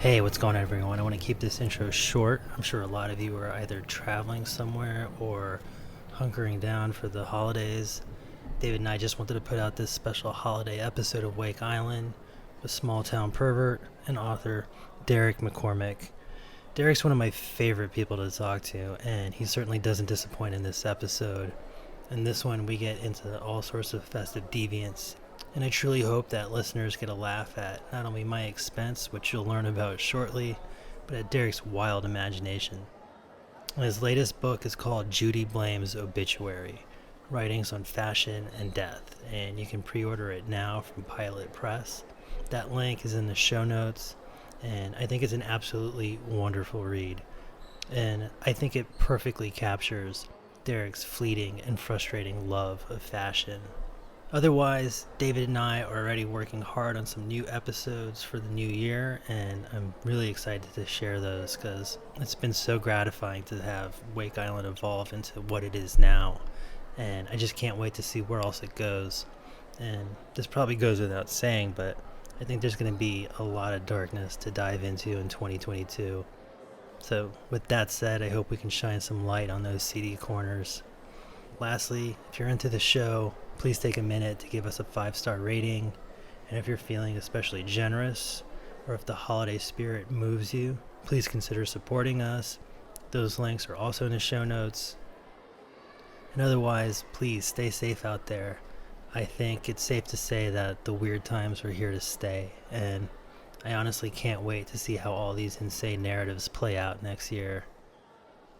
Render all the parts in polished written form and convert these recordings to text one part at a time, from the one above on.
Hey, what's going on, everyone? I want to keep this intro short. I'm sure a lot of you are either traveling somewhere or hunkering down for the holidays. David and I just wanted to put out this special holiday episode of Wake Island with small town pervert and author Derek McCormack. Derek's one of my favorite people to talk to, and he certainly doesn't disappoint in this episode. In this one, we get into all sorts of festive deviance, and I truly hope that listeners get a laugh at not only my expense, which you'll learn about shortly, but at Derek's wild imagination. His latest book is called Judy Blames Obituary, Writings on Fashion and Death, and you can pre-order it now from Pilot Press. That link is in the show notes, and I think it's an absolutely wonderful read. And I think it perfectly captures Derek's fleeting and frustrating love of fashion. Otherwise, David and I are already working hard on some new episodes for the new year, and I'm really excited to share those because it's been so gratifying to have Wake Island evolve into what it is now, and I just can't wait to see where else it goes. And this probably goes without saying, but I think there's going to be a lot of darkness to dive into in 2022. So with that said, I hope we can shine some light on those seedy corners. Lastly, if you're into the show, please take a minute to give us a 5-star rating. And if you're feeling especially generous, or if the holiday spirit moves you, please consider supporting us. Those links are also in the show notes. And otherwise, please stay safe out there. I think it's safe to say that the weird times are here to stay, and I honestly can't wait to see how all these insane narratives play out next year.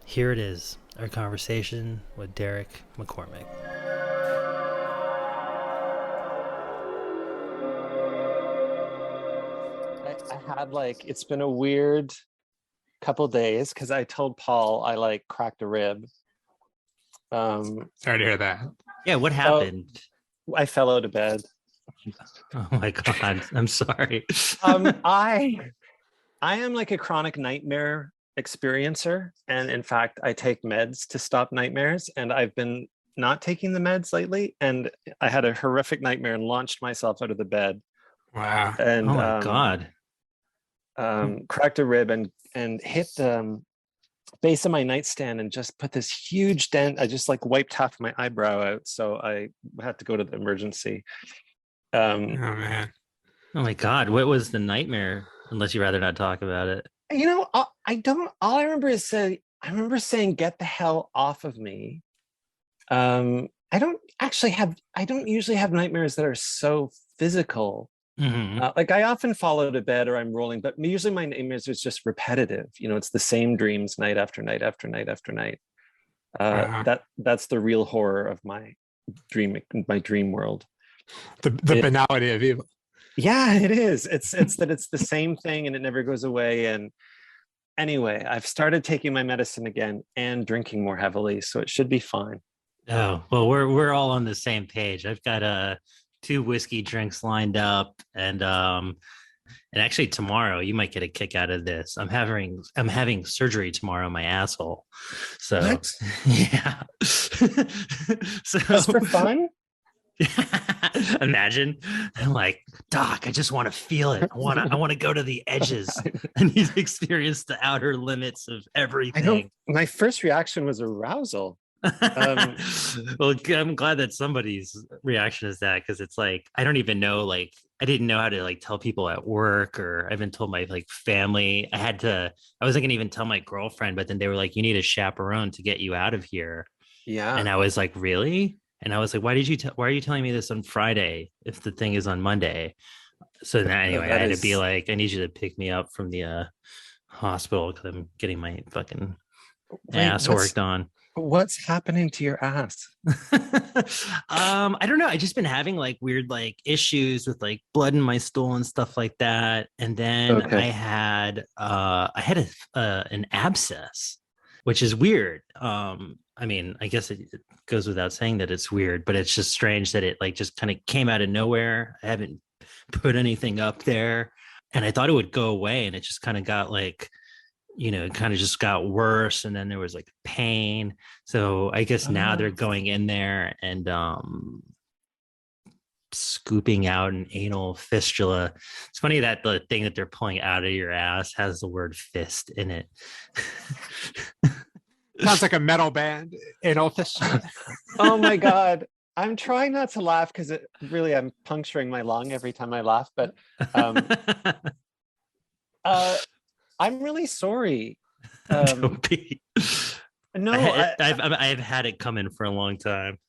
Here it is, our conversation with Derek McCormack. I had it's been a weird couple days because I told Paul I cracked a rib. Sorry to hear that. Yeah, what So happened? I fell out of bed. Oh my God, I'm sorry. I am like a chronic nightmare experiencer, and in fact, I take meds to stop nightmares, and I've been not taking the meds lately, and I had a horrific nightmare and launched myself out of the bed. Wow. And Oh my God. cracked a rib and hit the base of my nightstand and just put this huge dent. I just wiped half my eyebrow out, so I had to go to the emergency. Oh man. Oh my God, what was the nightmare? Unless you'd rather not talk about it. I don't. All I remember is I remember saying, "Get the hell off of me." I don't usually have nightmares that are so physical. Mm-hmm. I often fall out of bed or I'm rolling, but usually my nightmares is just repetitive. It's the same dreams night after night after night after night. That's the real horror of my dream world. The banality of evil. Yeah, it is. It's that it's the same thing and it never goes away. And anyway, I've started taking my medicine again and drinking more heavily, so it should be fine. Oh, well, we're all on the same page. I've got 2 whiskey drinks lined up, and actually tomorrow you might get a kick out of this. I'm having surgery tomorrow on my asshole. So What? yeah. So Just for fun? Imagine, I'm like, Doc, I just want to feel it. I want to go to the edges and experience the outer limits of everything. My first reaction was arousal. Well, I'm glad that somebody's reaction is that, because it's I don't even know, I didn't know how to tell people at work, or I haven't told my family. I wasn't gonna even tell my girlfriend, but then they were like, you need a chaperone to get you out of here. Yeah. And I was like, really? And I was like, why are you telling me this on Friday if the thing is on Monday? So now, anyway, I had to be like, I need you to pick me up from the hospital because I'm getting my fucking ass worked on. What's happening to your ass? I don't know. I just been having weird issues with blood in my stool and stuff like that. And then I had an abscess, which is weird. I mean, I guess it goes without saying that it's weird, but it's just strange that it just kind of came out of nowhere. I haven't put anything up there, and I thought it would go away, and it just kind of got it kind of just got worse, and then there was pain. So I guess now they're going in there and scooping out an anal fistula. It's funny that the thing that they're pulling out of your ass has the word fist in it. Sounds like a metal band. Anal fistula. Oh my God. I'm trying not to laugh because I'm puncturing my lung every time I laugh, but I'm really sorry. Don't be. No, I've had it coming for a long time.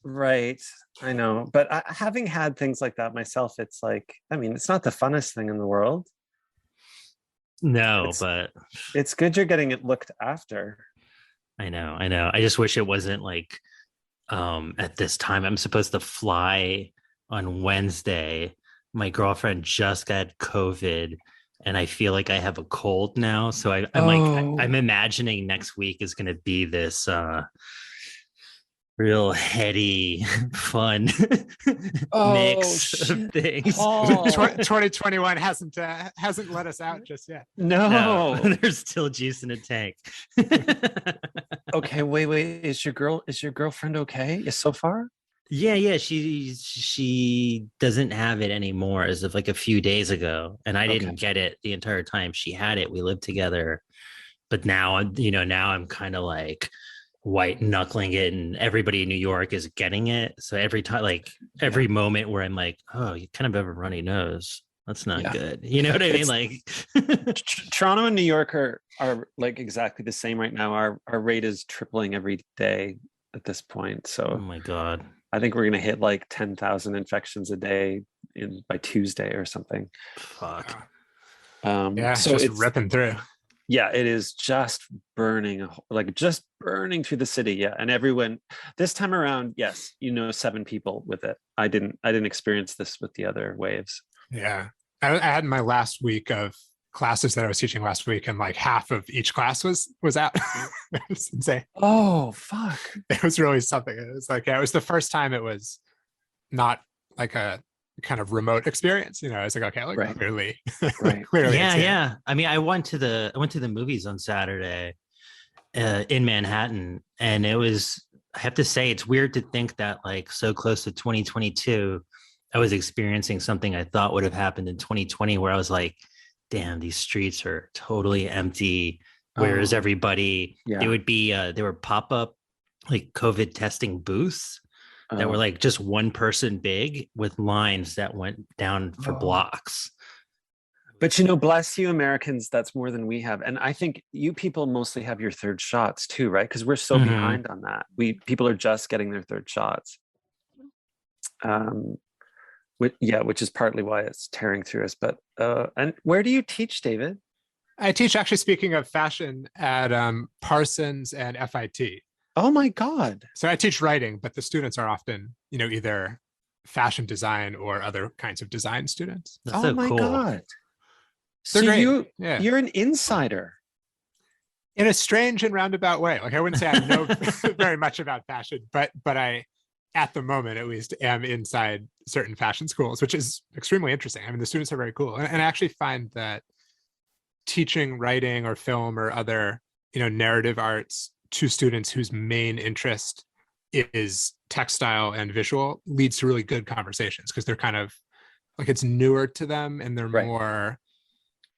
Right. I know. But having had things like that myself, it's like, I mean, it's not the funnest thing in the world. No, but it's good you're getting it looked after. I know. I just wish it wasn't like at this time. I'm supposed to fly on Wednesday. My girlfriend just got COVID and I feel like I have a cold now. So I'm imagining next week is going to be this real heady, fun mix of things. 2021 hasn't let us out just yet. No. There's still juice in the tank. Okay, wait. Is your girlfriend okay? So far? Yeah. She doesn't have it anymore as of like a few days ago, and I didn't get it the entire time she had it. We lived together, but now I'm kind of like white knuckling it, and everybody in New York is getting it. So every time, like every moment where I'm like, oh, you kind of have a runny nose. That's not good. You know what I mean? Like Toronto and New York are like exactly the same right now. Our rate is tripling every day at this point. So oh my God. I think we're gonna hit like 10,000 infections a day by Tuesday or something. Fuck. So it's ripping through. Yeah, it is just burning through the city. Yeah, and everyone this time around, yes, 7 people with it. I didn't experience this with the other waves. Yeah, I had my last week of classes that I was teaching last week, and like half of each class was out. It was insane. Oh fuck! It was really something. It was like it was the first time it was not like a kind of remote experience. I was like, okay, like clearly, clearly. Yeah. I mean, I went to the movies on Saturday in Manhattan, and it was. I have to say, it's weird to think that like so close to 2022. I was experiencing something I thought would have happened in 2020, where I was like, damn, these streets are totally empty. Where's everybody? There would be, there were pop-up like COVID testing booths that were like just one person big with lines that went down for blocks. But bless you Americans, that's more than we have. And I think you people mostly have your third shots too, right? Because we're so behind on that. People are just getting their third shots. Which is partly why it's tearing through us. But and where do you teach, David? I teach, actually, speaking of fashion, at Parsons and FIT. Oh my God! So I teach writing, but the students are often, either fashion design or other kinds of design students. That's so my cool. God! They're so great. You're an insider. In a strange and roundabout way. Like I wouldn't say I know very much about fashion, but I, at the moment at least, am inside certain fashion schools, which is extremely interesting. I mean, the students are very cool. And I actually find that teaching writing or film or other, narrative arts to students whose main interest is textile and visual leads to really good conversations, because they're kind of like, it's newer to them and they're more,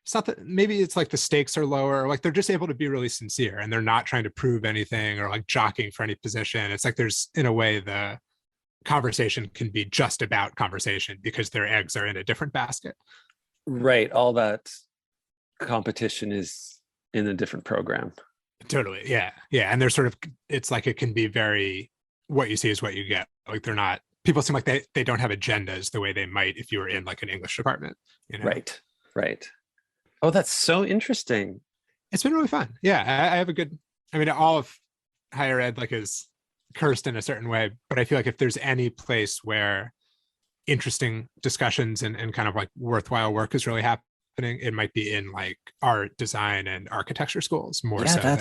it's not that, maybe it's like the stakes are lower, like they're just able to be really sincere and they're not trying to prove anything or like jockeying for any position. It's like there's, in a way, the conversation can be just about conversation because their eggs are in a different basket. Right. All that competition is in a different program. Totally. Yeah. And they're sort of, it's like, it can be very, what you see is what you get. Like they're not, people seem like they don't have agendas the way they might if you were in like an English department. Right. Oh, that's so interesting. It's been really fun. Yeah. I have a good, I mean, all of higher ed like is cursed in a certain way, but I feel like if there's any place where interesting discussions and kind of like worthwhile work is really happening, it might be in like art, design, and architecture schools more so than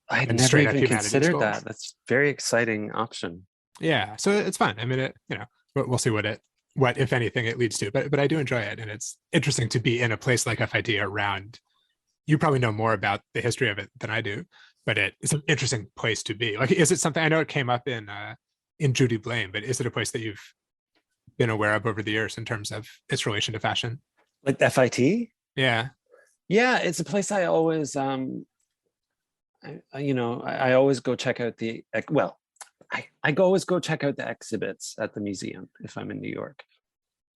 I never even considered that. That's a very exciting option. Yeah, so it's fun. I mean, we'll see what if anything it leads to, but I do enjoy it, and it's interesting to be in a place like FIT around. You probably know more about the history of it than I do, but it's an interesting place to be. Like, is it something, I know it came up in Judy Blame, but is it a place that you've been aware of over the years in terms of its relation to fashion? Like the FIT? Yeah. Yeah, it's a place I always I always go check out I always go check out the exhibits at the museum if I'm in New York,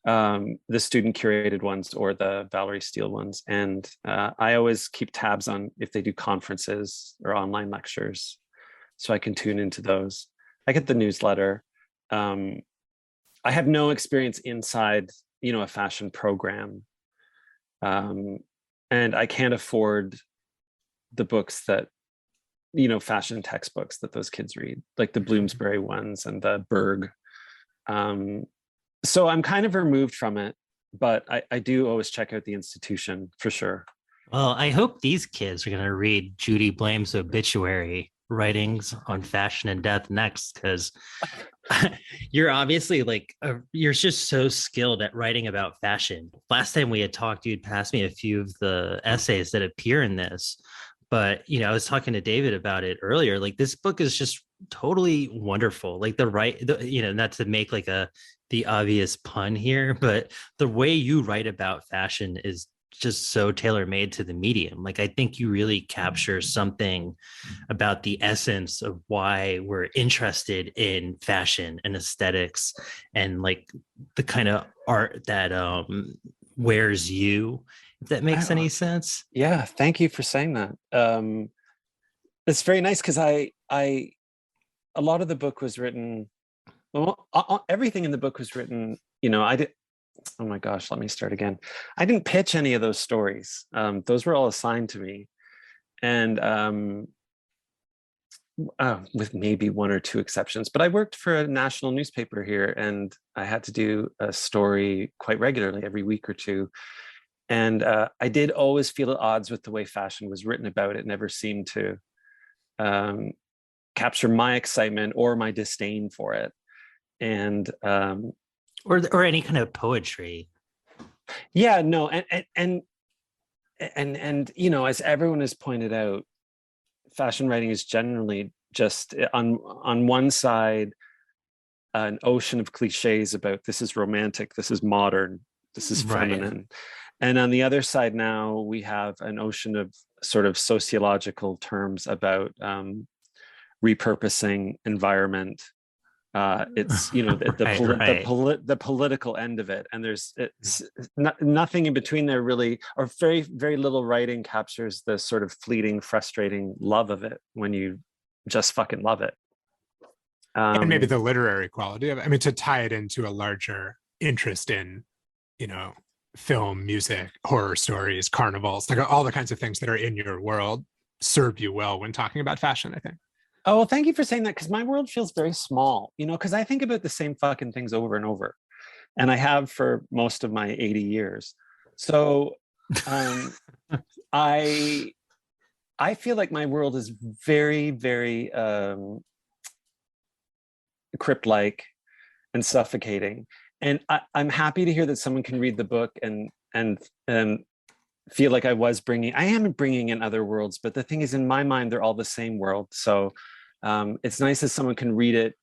the student curated ones or the Valerie Steele ones. And I always keep tabs on if they do conferences or online lectures, so I can tune into those. I get the newsletter. I have no experience inside, a fashion program. And I can't afford the books that, fashion textbooks that those kids read, like the Bloomsbury ones and the Berg. So I'm kind of removed from it, but I do always check out the institution for sure. Well, I hope these kids are going to read Judy Blame's Obituary writings on fashion and death next, because you're obviously you're just so skilled at writing about fashion. Last time we had talked, you'd passed me a few of the essays that appear in this, but I was talking to David about it earlier. Like, this book is just totally wonderful. Like not to make the obvious pun here, but the way you write about fashion is just so tailor-made to the medium. Like, I think you really capture something about the essence of why we're interested in fashion and aesthetics, and like the kind of art that wears you, if that makes any sense. Yeah, thank you for saying that. It's very nice, because a lot of the book was written, everything in the book was written, oh my gosh, let me start again. I didn't pitch any of those stories. Those were all assigned to me. And with maybe one or two exceptions, but I worked for a national newspaper here, and I had to do a story quite regularly, every week or two. And I did always feel at odds with the way fashion was written about. It never seemed to capture my excitement or my disdain for it. And or any kind of poetry. Yeah, no, and as everyone has pointed out, fashion writing is generally just on one side an ocean of cliches about this is romantic, this is modern, this is feminine. Right. And on the other side now we have an ocean of sort of sociological terms about repurposing, environment. It's the political end of it, and it's nothing in between there really, or very, very little writing captures the sort of fleeting, frustrating love of it when you just fucking love it. And maybe the literary quality of it. I mean, to tie it into a larger interest in, film, music, horror stories, carnivals, like all the kinds of things that are in your world serve you well when talking about fashion, I think. Oh, well, thank you for saying that, because my world feels very small, because I think about the same fucking things over and over, and I have for most of my 80 years. So I feel like my world is very, very crypt-like and suffocating. And I'm happy to hear that someone can read the book and feel like I am bringing in other worlds, but the thing is, in my mind, they're all the same world. So it's nice that someone can read it,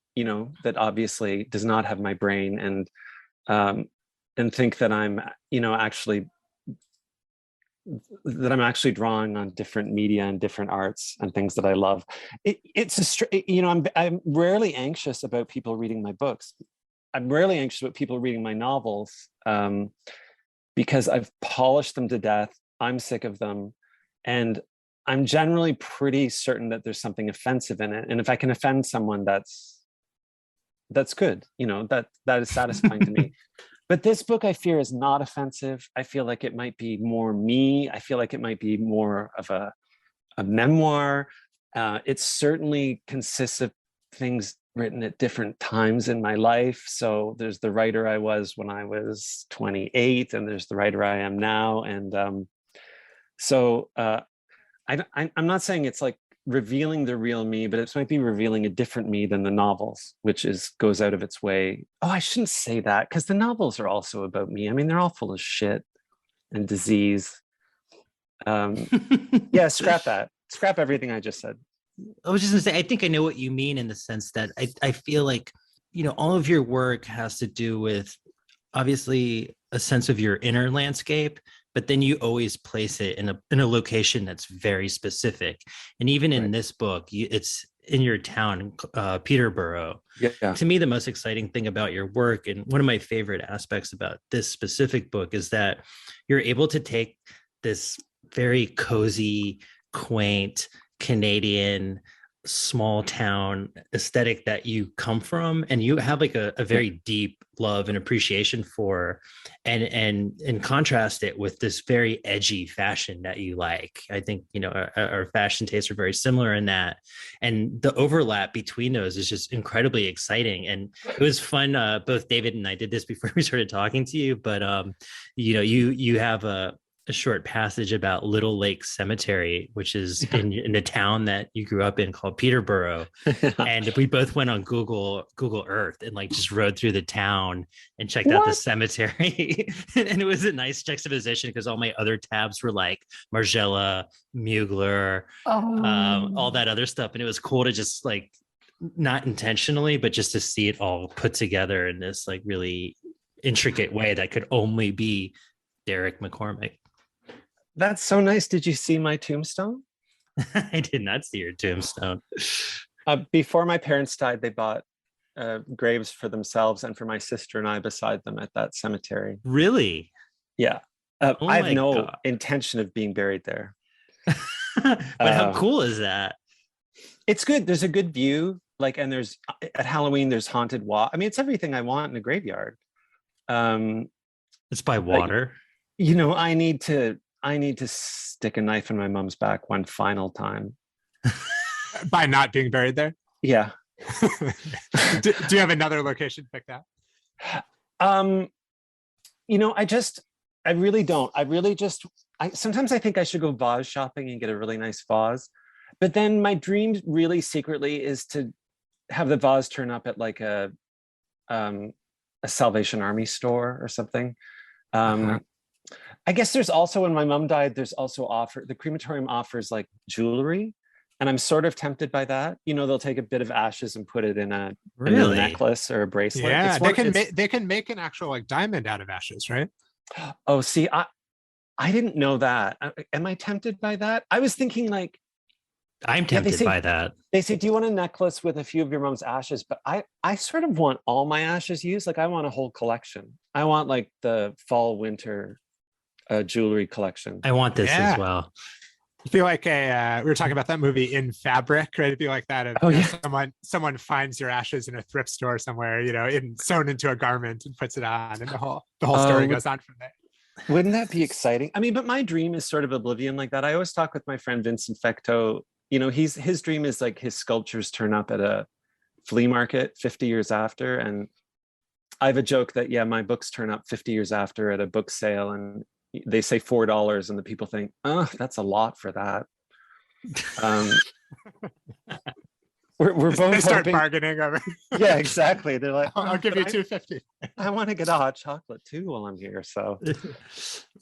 that obviously does not have my brain, and think that I'm, actually drawing on different media and different arts and things that I love. I'm rarely anxious about people reading my books. I'm rarely anxious about people reading my novels, because I've polished them to death. I'm sick of them. And I'm generally pretty certain that there's something offensive in it. And if I can offend someone, that's good. That is satisfying to me. But this book, I fear, is not offensive. I feel like it might be more me. I feel like it might be more of a memoir. It certainly consists of things written at different times in my life. So there's the writer I was when I was 28, and there's the writer I am now. And I'm not saying it's like revealing the real me, but it might be revealing a different me than the novels, which goes out of its way. Oh, I shouldn't say that, because the novels are also about me. I mean, they're all full of shit and disease. Yeah, scrap that. Scrap everything I just said. I was just gonna say, I think I know what you mean, in the sense that I feel like, all of your work has to do with obviously a sense of your inner landscape, but then you always place it in a location that's very specific. And even in Right. this book, it's in your town, Peterborough. Yeah. To me, the most exciting thing about your work, and one of my favorite aspects about this specific book, is that you're able to take this very cozy, quaint Canadian small town aesthetic that you come from, and you have like a very deep love and appreciation for, and contrast it with this very edgy fashion that you like. I think, you know, our fashion tastes are very similar in that, and the overlap between those is just incredibly exciting. And it was fun. Both David and I did this before we started talking to you, but you know, you have a short passage about Little Lake Cemetery, which is in the town that you grew up in called Peterborough. And we both went on Google Earth and like just rode through the town and checked out the cemetery. And it was a nice juxtaposition because all my other tabs were like Margiela, Mugler, all that other stuff. And it was cool to just like, not intentionally, but just to see it all put together in this like really intricate way that could only be Derek McCormack. That's so nice. Did you see my tombstone? I did not see your tombstone. Before my parents died, they bought graves for themselves and for my sister and I beside them at that cemetery. Really? Yeah. Oh I have my no God. intention of being buried there. But how cool is that? It's good. There's a good view. Like, and there's at Halloween, there's haunted walk. I mean, it's everything I want in a graveyard. It's by water. You know, I need to stick a knife in my mom's back one final time. By not being buried there? Yeah. Do you have another location picked out? You know, I really don't. Sometimes I think I should go vase shopping and get a really nice vase. But then my dream really secretly is to have the vase turn up at like a Salvation Army store or something. I guess there's also, when my mom died, there's also the crematorium offers like jewelry, and I'm sort of tempted by that. You know, they'll take a bit of ashes and put it in a new necklace or a bracelet. Yeah, they can make an actual like diamond out of ashes, right? Oh, see, I didn't know that. Am I tempted by that? I was thinking like, I'm tempted by that. They say, do you want a necklace with a few of your mom's ashes? But I sort of want all my ashes used. Like I want a whole collection. I want like the fall, winter jewelry collection. I want this as well. I feel like we were talking about that movie In Fabric, right? It'd be like that if someone finds your ashes in a thrift store somewhere, you know, sewn into a garment and puts it on, and the whole story goes on from there. Wouldn't that be exciting? I mean, but my dream is sort of oblivion like that. I always talk with my friend Vincent Fecteau. You know, his dream is like his sculptures turn up at a flea market 50 years after. And I have a joke that, yeah, my books turn up 50 years after at a book sale, and they say $4, and the people think, oh, that's a lot for that. We're both they start hoping, bargaining over. Yeah, exactly. They're like, I'll give you $2.50. I want to get a hot chocolate too while I'm here. So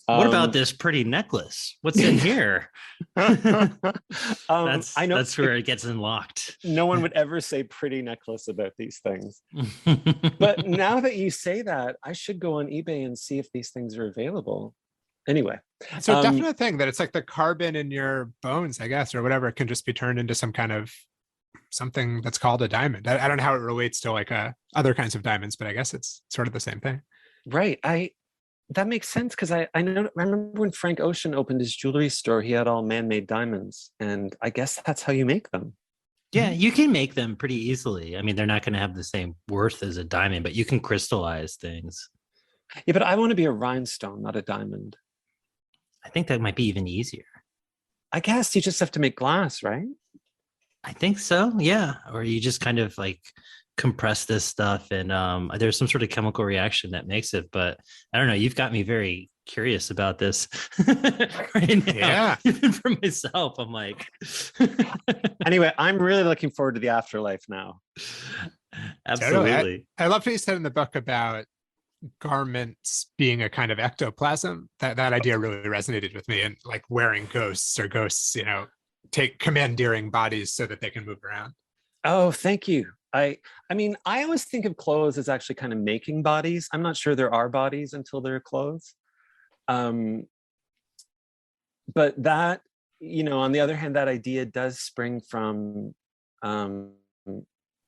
what about this pretty necklace? What's in here? I know that's where it gets unlocked. No one would ever say pretty necklace about these things. But now that you say that, I should go on eBay and see if these things are available. Anyway, so a definite thing that it's like the carbon in your bones, I guess, or whatever, it can just be turned into some kind of something that's called a diamond. I don't know how it relates to like other kinds of diamonds, but I guess it's sort of the same thing. Right. That makes sense, because I remember when Frank Ocean opened his jewelry store, he had all man-made diamonds, and I guess that's how you make them. Yeah, you can make them pretty easily. I mean, they're not going to have the same worth as a diamond, but you can crystallize things. Yeah, but I want to be a rhinestone, not a diamond. I think that might be even easier. I guess you just have to make glass, right? I think so, yeah. Or you just kind of like compress this stuff, and there's some sort of chemical reaction that makes it. But I don't know, you've got me very curious about this right now. Yeah. Even for myself, I'm like. Anyway, I'm really looking forward to the afterlife now. Absolutely. Totally. I love what you said in the book about garments being a kind of ectoplasm. That idea really resonated with me, and like wearing ghosts, you know, take commandeering bodies so that they can move around. Oh, thank you. I mean, I always think of clothes as actually kind of making bodies. I'm not sure there are bodies until there are clothes. But that, you know, on the other hand, that idea does spring from,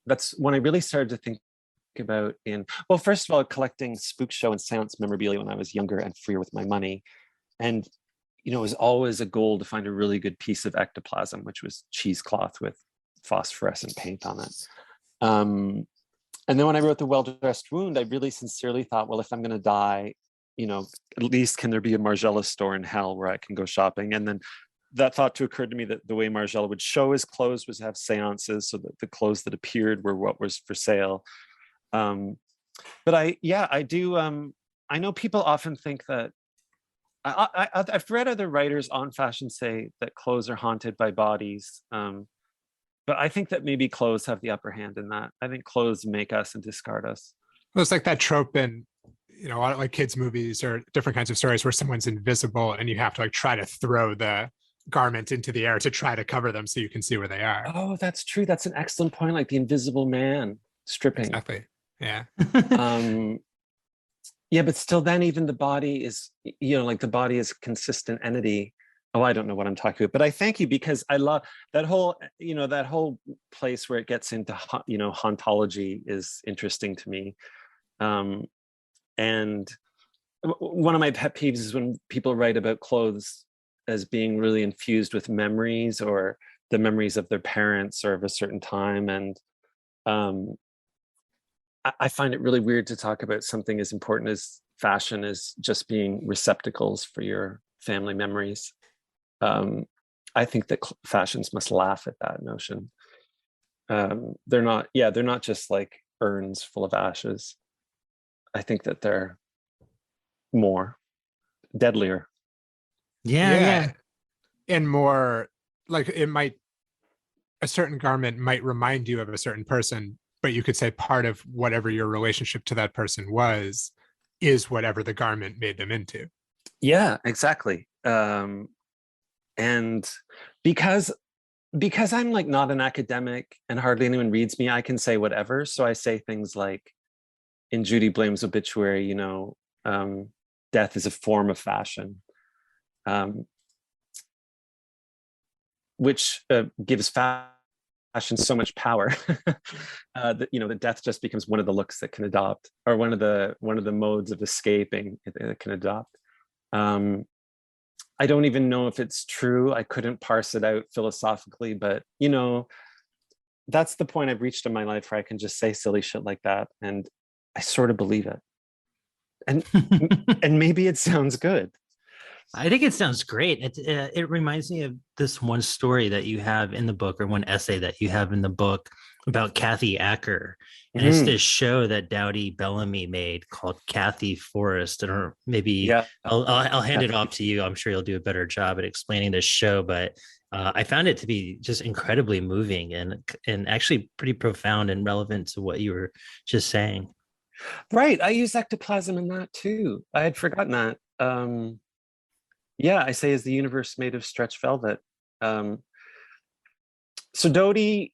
that's when I really started to think about in, well, first of all, collecting spook show and seance memorabilia when I was younger and freer with my money. And, you know, it was always a goal to find a really good piece of ectoplasm, which was cheesecloth with phosphorescent paint on it. And then when I wrote The Well-Dressed Wound, I really sincerely thought, well, if I'm going to die, you know, at least can there be a Margiela store in hell where I can go shopping? And then that thought to occur to me that the way Margiela would show his clothes was have seances, so that the clothes that appeared were what was for sale. But I do. I know people often think that I've read other writers on fashion say that clothes are haunted by bodies. But I think that maybe clothes have the upper hand in that. I think clothes make us and discard us. Well, it's like that trope in, you know, a lot of like kids' movies or different kinds of stories where someone's invisible and you have to like try to throw the garment into the air to try to cover them so you can see where they are. Oh, that's true. That's an excellent point. Like the Invisible Man stripping. Exactly. Yeah. Yeah, but still, then even the body is, you know, like the body is a consistent entity. Oh, I don't know what I'm talking about, but I thank you because I love that whole, you know, that whole place where it gets into, you know, hauntology is interesting to me. And one of my pet peeves is when people write about clothes as being really infused with memories or the memories of their parents or of a certain time. And I find it really weird to talk about something as important as fashion as just being receptacles for your family memories. I think that fashions must laugh at that notion. They're not just like urns full of ashes. I think that they're more deadlier. Yeah. And more like it might, a certain garment might remind you of a certain person, but you could say part of whatever your relationship to that person was is whatever the garment made them into. Yeah, exactly. And because I'm like not an academic and hardly anyone reads me, I can say whatever. So I say things like in Judy Blume's Obituary, you know, death is a form of fashion, which gives fashion so much power that, you know, that death just becomes one of the looks that can adopt, or one of the modes of escaping it can adopt. I don't even know if it's true. I couldn't parse it out philosophically, but you know, that's the point I've reached in my life where I can just say silly shit like that, and I sort of believe it. And and maybe it sounds good. I think it sounds great. It reminds me of this one story that you have in the book, or one essay that you have in the book about Kathy Acker. And it's this show that Dowdy Bellamy made called Kathy Forrest. Or maybe Yeah. I'll hand it off to you. I'm sure you'll do a better job at explaining this show, but I found it to be just incredibly moving and actually pretty profound and relevant to what you were just saying. Right. I use ectoplasm in that too. I had forgotten that. Yeah, I say, is the universe made of stretch velvet? So Dodie,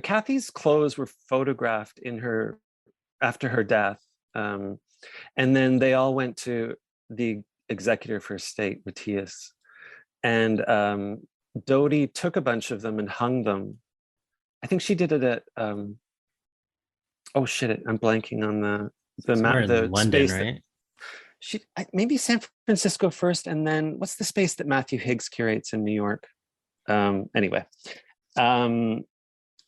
Kathy's clothes were photographed in her after her death, and then they all went to the executor for estate, Matthias, and Dodie took a bunch of them and hung them. I think she did it at oh shit! I'm blanking on the London, space right? maybe San Francisco first, and then what's the space that Matthew Higgs curates in New York? Anyway, and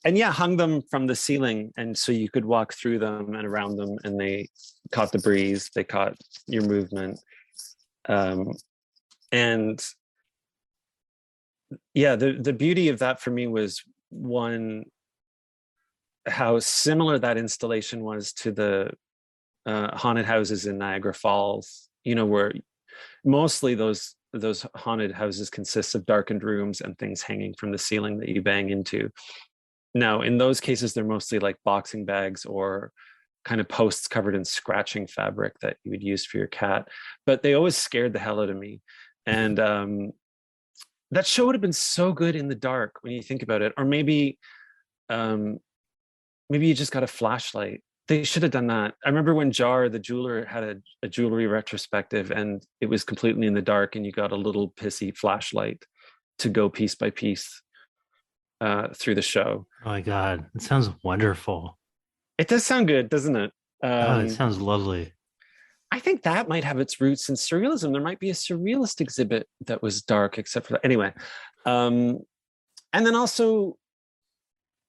yeah, hung them from the ceiling, and so you could walk through them and around them, and they caught the breeze, they caught your movement, and yeah, the beauty of that for me was one, how similar that installation was to the haunted houses in Niagara Falls, you know, where mostly those haunted houses consist of darkened rooms and things hanging from the ceiling that you bang into. Now, in those cases, they're mostly like boxing bags or kind of posts covered in scratching fabric that you would use for your cat. But they always scared the hell out of me. And that show would have been so good in the dark when you think about it. Or maybe maybe you just got a flashlight. They should have done that. I remember when Jar, the jeweler, had a jewelry retrospective, and it was completely in the dark, and you got a little pissy flashlight to go piece by piece through the show. Oh my God, it sounds wonderful. It does sound good, doesn't it? Oh, it sounds lovely. I think that might have its roots in surrealism. There might be a surrealist exhibit that was dark, except for that. Anyway, and then also,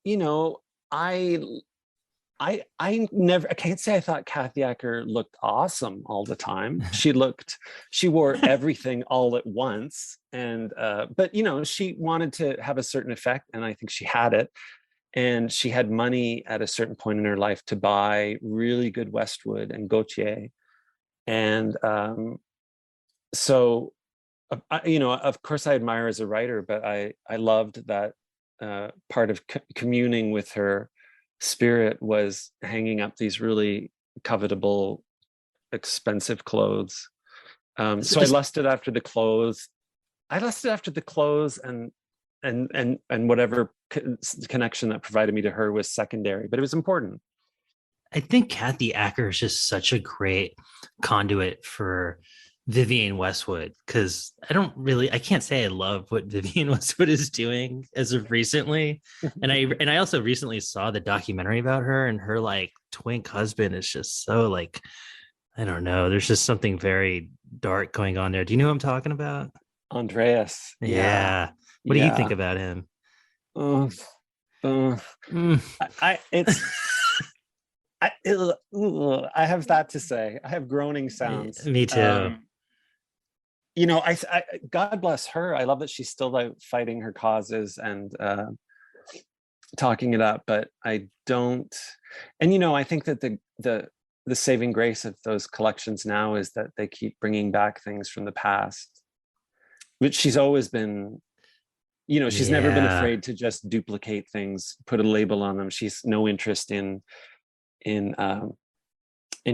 you know, I can't say I thought Kathy Acker looked awesome all the time. She wore everything all at once. And but you know, she wanted to have a certain effect, and I think she had it. And she had money at a certain point in her life to buy really good Westwood and Gautier. And so you know, of course I admire her as a writer, but I loved that part of communing with her spirit was hanging up these really covetable, expensive clothes. So I lusted after the clothes. I lusted after the clothes, and whatever connection that provided me to her was secondary, but it was important. I think Kathy Acker is just such a great conduit for Vivienne Westwood, because I can't say I love what Vivienne Westwood is doing as of recently. And I also recently saw the documentary about her, and her like twink husband is just so like, I don't know, there's just something very dark going on there. Do you know who I'm talking about? Andreas. Yeah. What do you think about him? I have that to say. I have groaning sounds. Me too. You know, I God bless her. I love that she's still out fighting her causes and talking it up. But I don't. And you know, I think that the saving grace of those collections now is that they keep bringing back things from the past, which she's always been. You know, she's never been afraid to just duplicate things, put a label on them. She's no interest in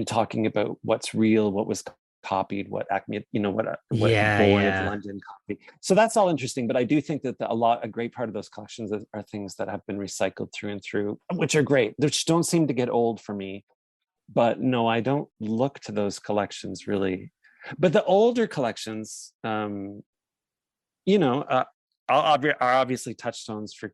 talking about what's real, what was copied, what Acme, you know, what Born of London copied. So that's all interesting. But I do think that a great part of those collections are things that have been recycled through and through, which are great. Which don't seem to get old for me. But no, I don't look to those collections really. But the older collections, you know, are obviously touchstones for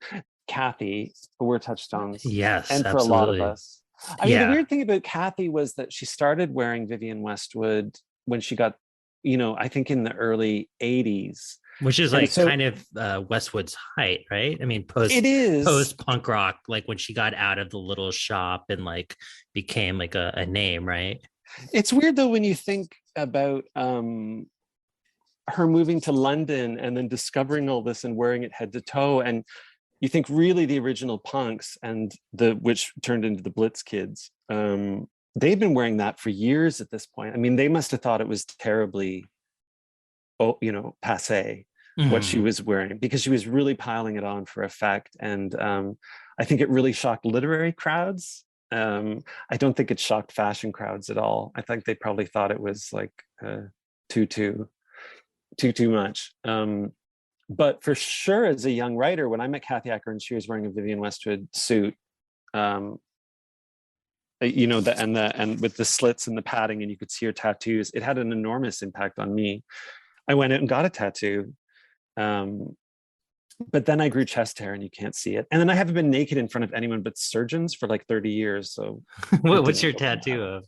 Kathy. Were touchstones, yes, and for absolutely. a lot of us. I mean, the weird thing about Kathy was that she started wearing Vivienne Westwood when she got, you know, I think in the early 80s. Which is like kind of Westwood's height, right? I mean, post punk rock, like when she got out of the little shop and like became like a name, right? It's weird though when you think about her moving to London and then discovering all this and wearing it head to toe, and you think really the original punks and which turned into the Blitz kids, they've been wearing that for years at this point. I mean, they must have thought it was terribly, you know, passé what she was wearing, because she was really piling it on for effect. And I think it really shocked literary crowds. I don't think it shocked fashion crowds at all. I think they probably thought it was like too much. But for sure, as a young writer, when I met Kathy Acker and she was wearing a Vivienne Westwood suit, you know, and with the slits and the padding, and you could see her tattoos, it had an enormous impact on me. I went out and got a tattoo. But then I grew chest hair and you can't see it. And then I haven't been naked in front of anyone but surgeons for like 30 years. So what's your tattoo of?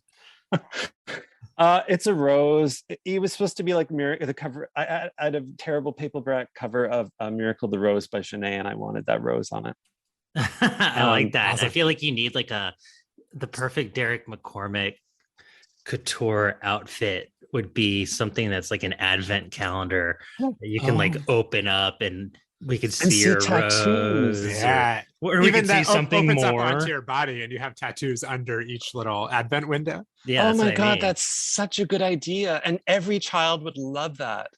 It's a rose. It was supposed to be like the cover. I had a terrible paperback cover of Miracle the Rose by Genet, and I wanted that rose on it. I like that. I feel like you need like the perfect Derek McCormack couture outfit would be something that's like an advent calendar that you can like open up and we could see your tattoos. Rose, or we could see something opens more up onto your body, and you have tattoos under each little advent window. Yeah. Oh my God, that's such a good idea, and every child would love that.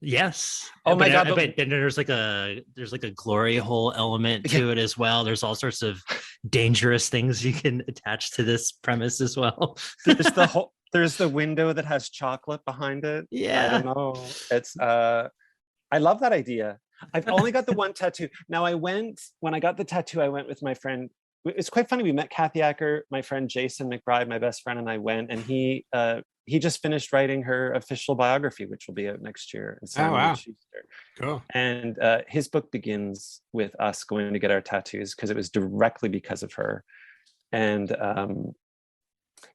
Yes. Oh my God! But then there's like a glory hole element to it as well. There's all sorts of dangerous things you can attach to this premise as well. There's the window that has chocolate behind it. Yeah. I don't know. It's I love that idea. I've only got the one tattoo. Now when I got the tattoo, I went with my friend. It's quite funny. We met Kathy Acker, my friend Jason McBride, my best friend, and I went, and he just finished writing her official biography, which will be out next year. Oh, wow. Cool. And his book begins with us going to get our tattoos because it was directly because of her. And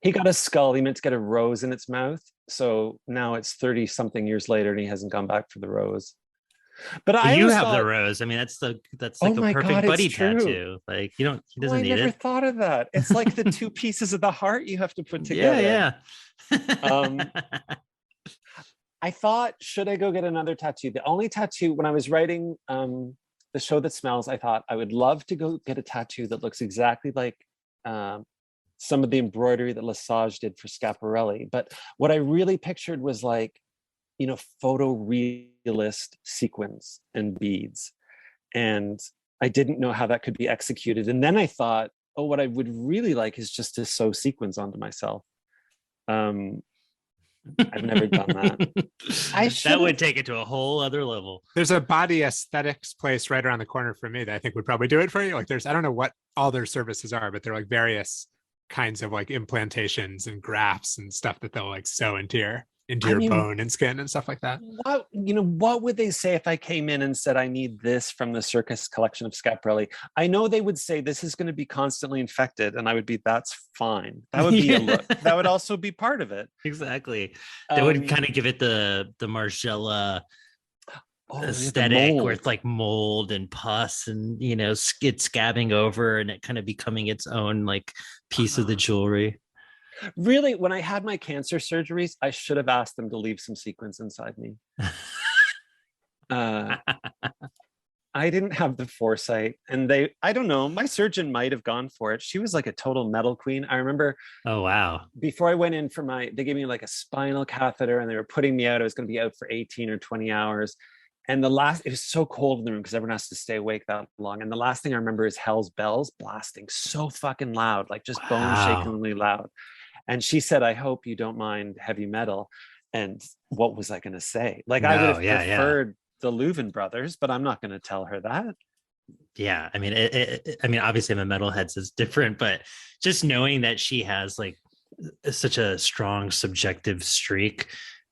he got a skull. He meant to get a rose in its mouth. So now it's 30 something years later and he hasn't gone back for the rose. But you have the rose. I mean, that's like a perfect buddy tattoo. Like he doesn't need it. I never thought of that. It's like the two pieces of the heart you have to put together. Yeah. I thought, should I go get another tattoo? The only tattoo when I was writing The Show That Smells, I thought I would love to go get a tattoo that looks exactly like some of the embroidery that Lesage did for Schiaparelli. But what I really pictured was like, photorealist sequins and beads. And I didn't know how that could be executed. And then I thought, oh, what I would really like is just to sew sequins onto myself. I've never done that. That would take it to a whole other level. There's a body aesthetics place right around the corner for me that I think would probably do it for you. Like I don't know what all their services are, but they're like various kinds of like implantations and grafts and stuff that they'll like sew into your bone and skin and stuff like that. What would they say if I came in and said I need this from the circus collection of Schiaparelli? I know they would say this is going to be constantly infected, and I would be, that's fine. That would be a look. That would also be part of it. Exactly. They would kind of give it the Margiela aesthetic where it's like mold and pus and it's scabbing over and it kind of becoming its own like piece of the jewelry. Really, when I had my cancer surgeries, I should have asked them to leave some sequins inside me. I didn't have the foresight, and I don't know, my surgeon might have gone for it. She was like a total metal queen. I remember, oh wow, before I went in for they gave me like a spinal catheter and they were putting me out. I was going to be out for 18 or 20 hours. And it was so cold in the room because everyone has to stay awake that long. And the last thing I remember is Hell's Bells blasting so fucking loud, like just bone-shakingly loud. And she said, I hope you don't mind heavy metal. And what was I going to say? Like, I would have preferred the Leuven brothers, but I'm not going to tell her that. Yeah. I mean, obviously I'm a metalhead, so it's different, but just knowing that she has like such a strong subjective streak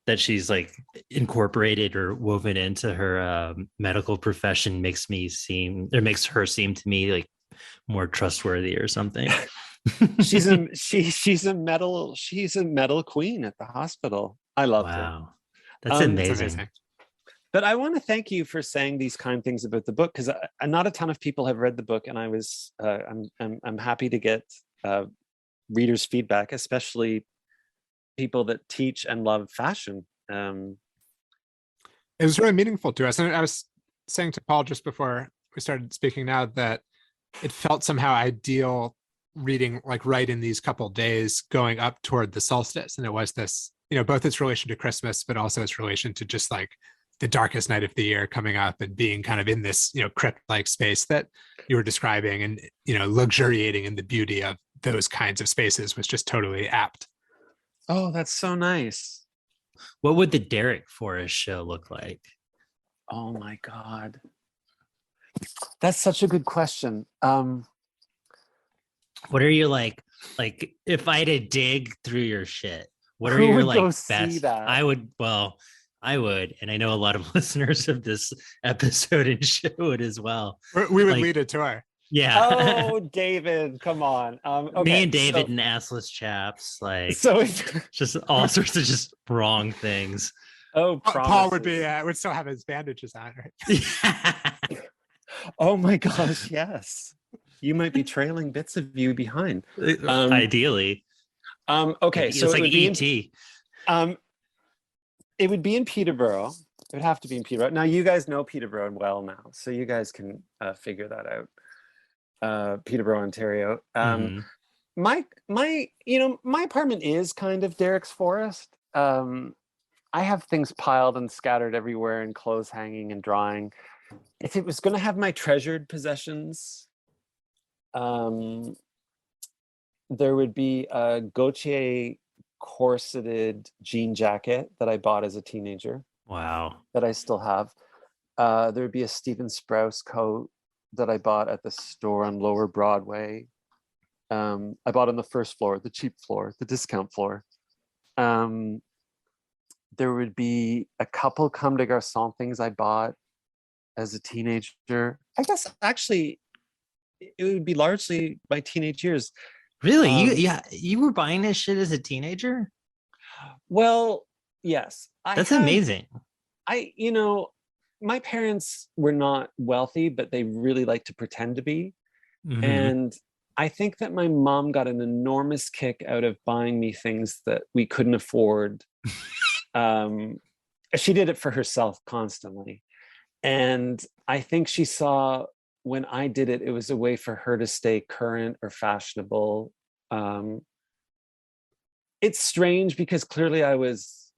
that she's like incorporated or woven into her medical profession makes her seem to me like more trustworthy or something. she's a metal queen at the hospital. I love her. Wow, that's amazing. But I want to thank you for saying these kind things about the book, because not a ton of people have read the book, and I'm happy to get readers' feedback, especially people that teach and love fashion. It was really meaningful to us, and I was saying to Paul just before we started speaking now that it felt somehow ideal reading like right in these couple days going up toward the solstice. And it was this, both its relation to Christmas, but also its relation to just like the darkest night of the year coming up and being kind of in this, crypt-like space that you were describing, and, luxuriating in the beauty of those kinds of spaces was just totally apt. Oh, that's so nice. What would the Derek Forest show look like? Oh my God. That's such a good question. What are you like if I had to dig through your shit, what are your like best? I would, and I know a lot of listeners of this episode and show would as well. We would lead a tour. Yeah. Oh, David, come on. Okay, me and David and assless chaps, like just all sorts of just wrong things. Oh, Paul would still have his bandages on, right? Oh my gosh, yes. You might be trailing bits of you behind. Ideally. Okay, it's so like E.T. It would be in Peterborough. It would have to be in Peterborough. Now, you guys know Peterborough well now, so you guys can figure that out. Peterborough, Ontario. My apartment is kind of Derek's Forest. I have things piled and scattered everywhere, and clothes hanging and drying. If it was going to have my treasured possessions, there would be a Gautier corseted jean jacket that I bought as a teenager. Wow. That I still have. There would be a Stephen Sprouse coat that I bought at the store on Lower Broadway. I bought on the first floor, the cheap floor, the discount floor. There would be a couple Comme des Garçons things I bought as a teenager. I guess actually it would be largely my teenage years. Really? You were buying this shit as a teenager? Well, yes. That's amazing. My parents were not wealthy, but they really liked to pretend to be. Mhm. And I think that my mom got an enormous kick out of buying me things that we couldn't afford. She did it for herself constantly. And I think she saw when I did it, it was a way for her to stay current or fashionable. It's strange because clearly I was,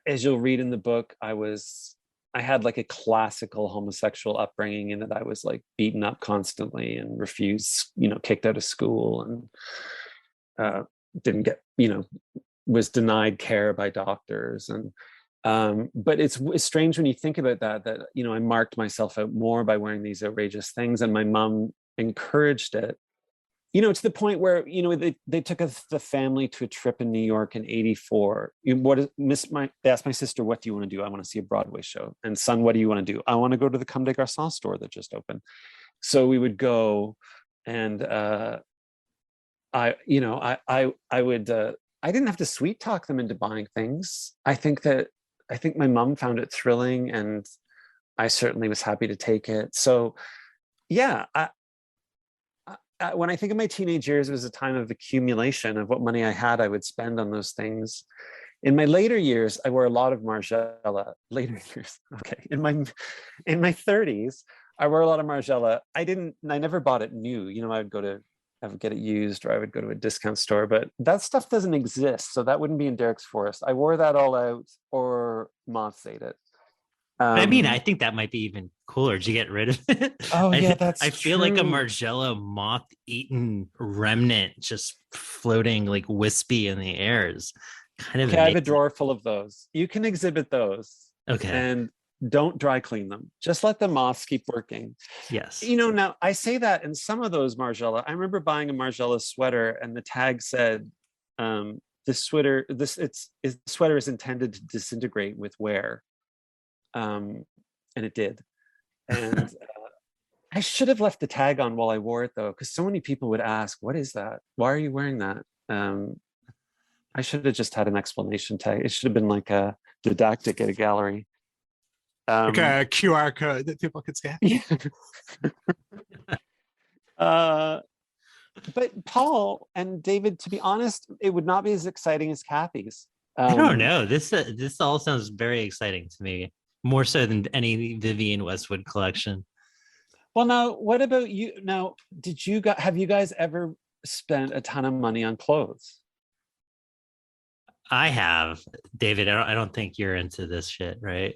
as you'll read in the book, I had like a classical homosexual upbringing in that I was like beaten up constantly and refused, kicked out of school and didn't get, was denied care by doctors. And but it's strange when you think about that I marked myself out more by wearing these outrageous things, and my mom encouraged it, to the point where they took the family to a trip in New York in '84. They asked my sister, what do you want to do? I want to see a Broadway show. And son, what do you want to do? I want to go to the Comme des Garçons store that just opened. So we would go, and I didn't have to sweet talk them into buying things. I think my mom found it thrilling, and I certainly was happy to take it. So yeah, when I think of my teenage years, it was a time of accumulation of what money I had, I would spend on those things. In my later years, I wore a lot of Margiela. Later years, okay. In my 30s, I wore a lot of Margiela. I never bought it new. I would get it used, or I would go to a discount store, but that stuff doesn't exist. So that wouldn't be in Derek's Forest. I wore that all out, or moths ate it. I think that might be even cooler to get rid of it. Oh yeah, that's I feel like a Margiela moth-eaten remnant just floating like wispy in the air is kind of okay. I have a amazing. drawer full of those. You can exhibit those. Okay. And don't dry clean them. Just let the moths keep working. Yes. Now I say that in some of those Margiela, I remember buying a Margiela sweater, and the tag said, "This sweater is intended to disintegrate with wear." And it did. And I should have left the tag on while I wore it, though, because so many people would ask, "What is that? Why are you wearing that?" I should have just had an explanation tag. It should have been like a didactic at a gallery. Like a QR code that people could scan. Yeah. But Paul and David, to be honest, it would not be as exciting as Kathy's. I don't know. This all sounds very exciting to me, more so than any Vivienne Westwood collection. Well, now, what about you? Now, have you guys ever spent a ton of money on clothes? I have, David. I don't think you're into this shit, right?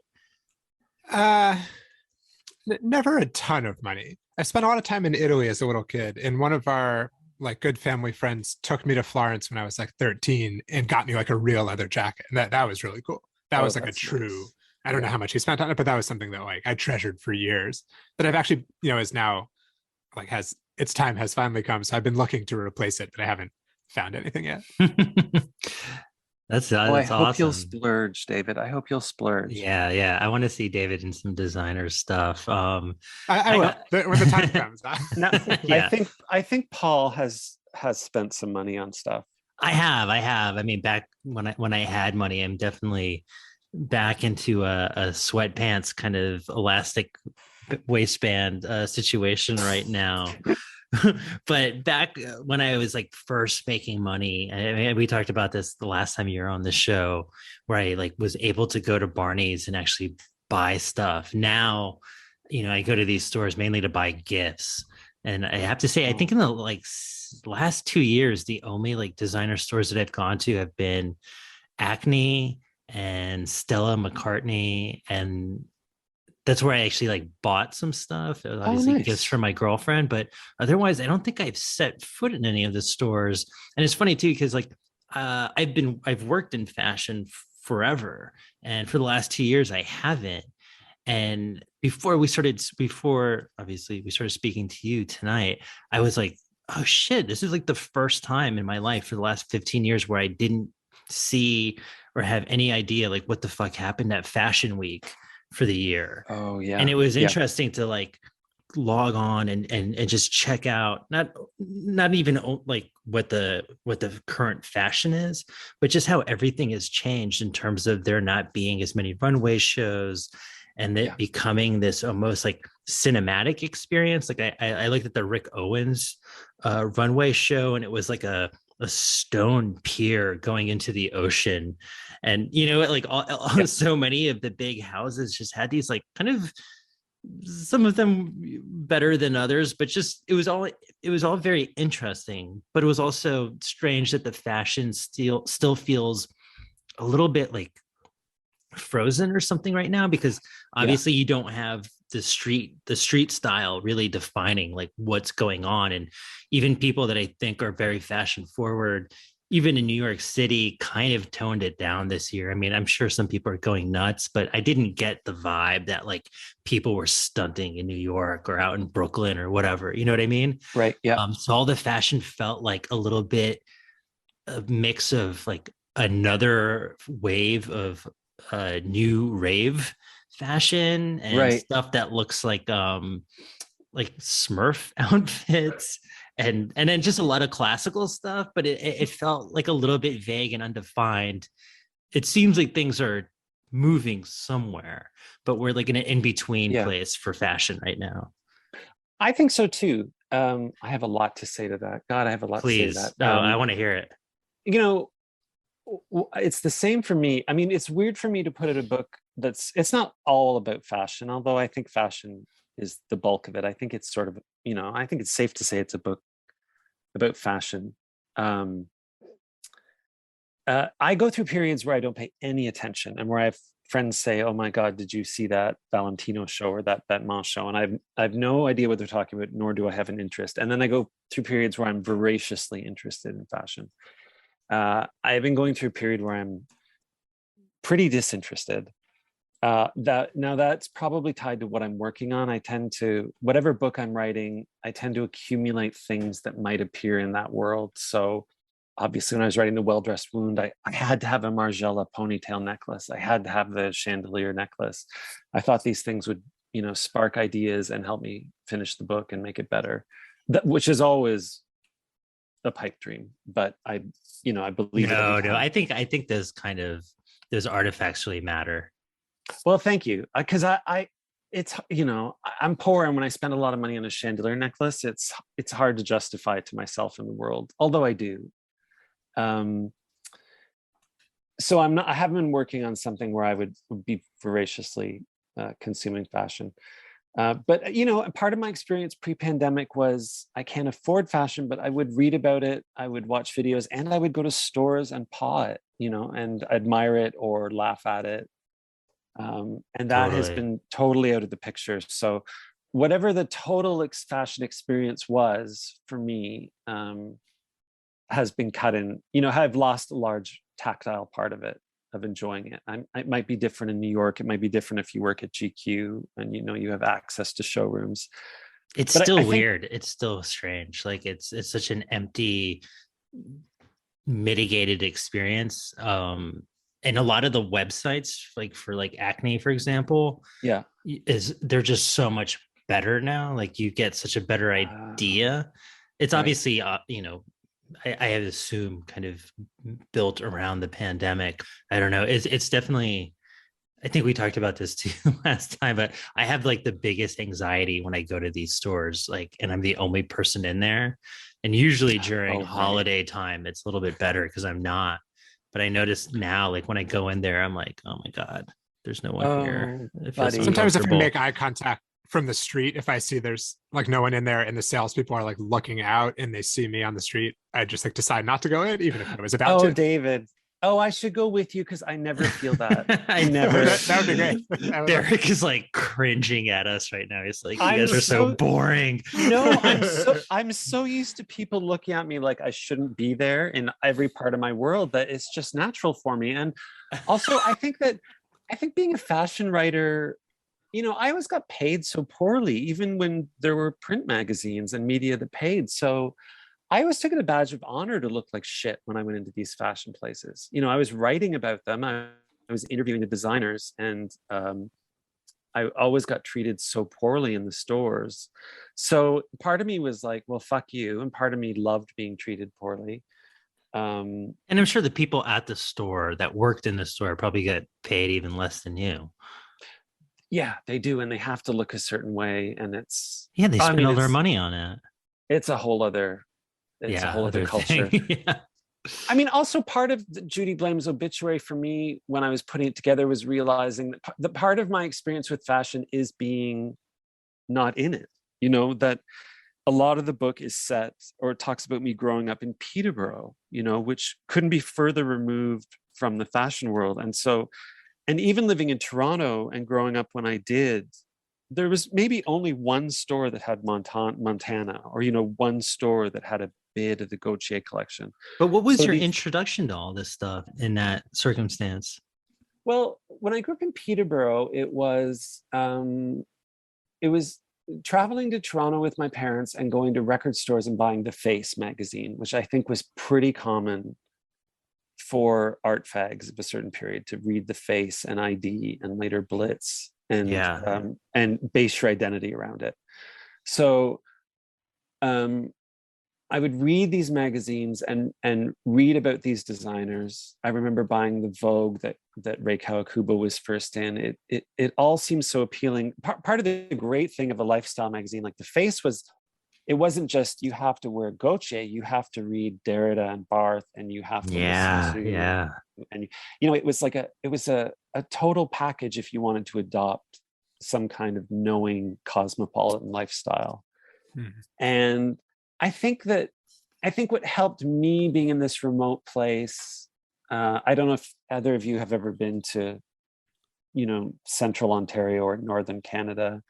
Never a ton of money. I spent a lot of time in Italy as a little kid, and one of our like good family friends took me to Florence when I was like 13 and got me like a real leather jacket. And that was really cool. That was like a true, nice. I don't know how much he spent on it, but that was something that like I treasured for years, that I've actually, is now like its time has finally come. So I've been looking to replace it, but I haven't found anything yet. That's I hope awesome. You'll splurge, David. I hope you'll splurge. Yeah. I want to see David in some designer stuff. I will when the time comes. Now, yeah. I think Paul has spent some money on stuff. I have. I mean, back when I had money, I'm definitely back into a sweatpants kind of elastic waistband situation right now. But back when I was like first making money, I mean, we talked about this the last time you were on the show, where I like was able to go to Barney's and actually buy stuff. Now, I go to these stores mainly to buy gifts. And I have to say, I think in the like last 2 years, the only like designer stores that I've gone to have been Acne and Stella McCartney, and that's where I actually like bought some stuff. It was obviously nice. Gifts for my girlfriend, but otherwise I don't think I've set foot in any of the stores. And it's funny too, because like I've worked in fashion forever, and for the last 2 years I haven't. And before obviously we started speaking to you tonight, I was like, oh shit, this is like the first time in my life for the last 15 years where I didn't see or have any idea like what the fuck happened at Fashion Week for the year. Oh yeah. And it was Yeah. interesting to like log on and just check out not even like what the current fashion is, but just how everything has changed in terms of there not being as many runway shows and it becoming this almost like cinematic experience. Like I looked at the Rick Owens runway show, and it was like a stone pier going into the ocean, and you know, like so many of the big houses just had these like kind of, some of them better than others, but just it was all very interesting. But it was also strange that the fashion still feels a little bit like frozen or something right now, because obviously you don't have the street style really defining like what's going on. And even people that I think are very fashion forward, even in New York City, kind of toned it down this year. I mean, I'm sure some people are going nuts, but I didn't get the vibe that like people were stunting in New York or out in Brooklyn or whatever. You know what I mean? Right. Yeah. So all the fashion felt like a little bit a mix of like another wave of new rave fashion and stuff that looks like Smurf outfits and then just a lot of classical stuff, but it felt like a little bit vague and undefined. It seems like things are moving somewhere, but we're like in an in-between place for fashion right now. I think so too. I have a lot to say to that. God, I have a lot to say to that. No, I want to hear it. You know, it's the same for me. I mean, it's weird for me to put out a book it's not all about fashion, although I think fashion is the bulk of it. I think it's sort of, you know, I think it's safe to say it's a book about fashion. I go through periods where I don't pay any attention, and where I have friends say, "Oh my God, did you see that Valentino show or that Vetements show?" And I have no idea what they're talking about, nor do I have an interest. And then I go through periods where I'm voraciously interested in fashion. I've been going through a period where I'm pretty disinterested. That's probably tied to what I'm working on. I tend to, whatever book I'm writing, I tend to accumulate things that might appear in that world. So obviously when I was writing The Well-Dressed Wound, I had to have a Margiela ponytail necklace. I had to have the chandelier necklace. I thought these things would, you know, spark ideas and help me finish the book and make it better, which is always a pipe dream. But I believe no, I think those artifacts really matter. Well, thank you. Because it's, you know, I'm poor, and when I spend a lot of money on a chandelier necklace, it's hard to justify it to myself in the world, although I do. So I haven't been working on something where I would be voraciously consuming fashion. But, you know, part of my experience pre-pandemic was I can't afford fashion, but I would read about it, I would watch videos, and I would go to stores and paw it, you know, and admire it or laugh at it. And that has been totally out of the picture. So whatever the total fashion experience was for me has been cut in, you know, I've lost a large tactile part of it, of enjoying it. It might be different in New York. It might be different if you work at GQ and, you know, you have access to showrooms. It's still weird. It's still strange. Like it's such an empty, mitigated experience. And a lot of the websites, like for like acne, for example, they're just so much better now. Like you get such a better idea. It's obviously, you know, I have assumed kind of built around the pandemic. I don't know. It's definitely, I think we talked about this too last time, but I have like the biggest anxiety when I go to these stores, like, and I'm the only person in there. And usually during holiday time, it's a little bit better because I'm not. But I notice now, like when I go in there, I'm like, oh my God, there's no one here. Sometimes if I make eye contact from the street, if I see there's like no one in there and the salespeople are like looking out and they see me on the street, I just like decide not to go in, even if I was about to. Oh, David. Oh, I should go with you because I never feel that. I never. That would be great. Derek is like cringing at us right now. He's like, you guys are so boring. No, I'm so used to people looking at me like I shouldn't be there in every part of my world that it's just natural for me. And also, I think being a fashion writer I always got paid so poorly, even when there were print magazines and media that paid. So I always took it a badge of honor to look like shit when I went into these fashion places. I was writing about them. I was interviewing the designers, and I always got treated so poorly in the stores. So part of me was like, well, fuck you. And part of me loved being treated poorly. And I'm sure the people at the store that worked in the store probably get paid even less than you. Yeah, they do. And they have to look a certain way. And it's, Yeah, they I spend mean, all their money on it. it's a whole other, it's a Yeah, whole other other culture. thing. Yeah. I mean, also part of Judy Blame's obituary for me when I was putting it together was realizing that the part of my experience with fashion is being not in it. That a lot of the book is set, or it talks about me growing up in Peterborough, which couldn't be further removed from the fashion world. And even living in Toronto and growing up when I did, there was maybe only one store that had Montana, or, one store that had a bit of the Gautier collection. But what was So your introduction to all this stuff in that circumstance? Well, when I grew up in Peterborough, it was traveling to Toronto with my parents and going to record stores and buying the Face magazine, which I think was pretty common for art fags of a certain period, to read the Face and ID and later Blitz and base your identity around it. So I would read these magazines and read about these designers. I remember buying the Vogue that Rei Kawakubo was first in. It all seems so appealing. Part of the great thing of a lifestyle magazine like The Face was, it wasn't just you have to wear Gautier, you have to read Derrida and Barth, and you have to listen to, and it was like a total package if you wanted to adopt some kind of knowing cosmopolitan lifestyle. And I think what helped me being in this remote place, I don't know if either of you have ever been to, central Ontario or northern Canada.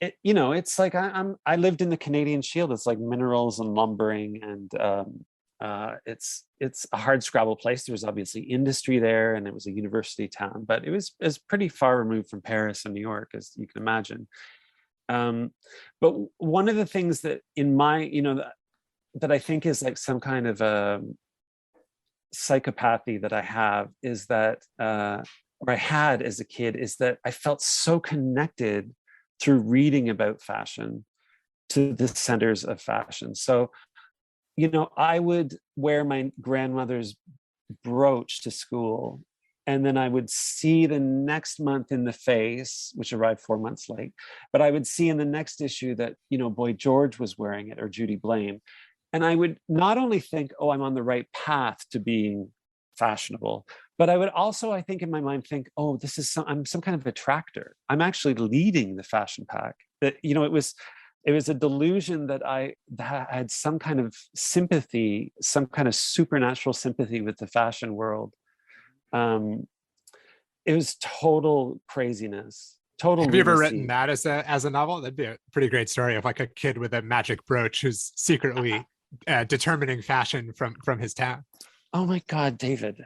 It's like I lived in the Canadian Shield. It's like minerals and lumbering, and it's a hard scrabble place. There was obviously industry there, and it was a university town, but it was pretty far removed from Paris and New York, as you can imagine. But one of the things that in my, that I think is like some kind of a psychopathy that I have is that, or I had as a kid, is that I felt so connected through reading about fashion to the centers of fashion. So, I would wear my grandmother's brooch to school, and then I would see the next month in the Face, which arrived 4 months late, but I would see in the next issue that, Boy George was wearing it, or Judy Blame. And I would not only think, oh, I'm on the right path to being fashionable, but I would also, I think in my mind, think, oh, I'm some kind of attractor. I'm actually leading the fashion pack. That, it was a delusion that I had some kind of sympathy, some kind of supernatural sympathy with the fashion world. It was total craziness. Total. Have you ever written that as a novel? That'd be a pretty great story of like a kid with a magic brooch who's secretly determining fashion from his town. Oh my God, David,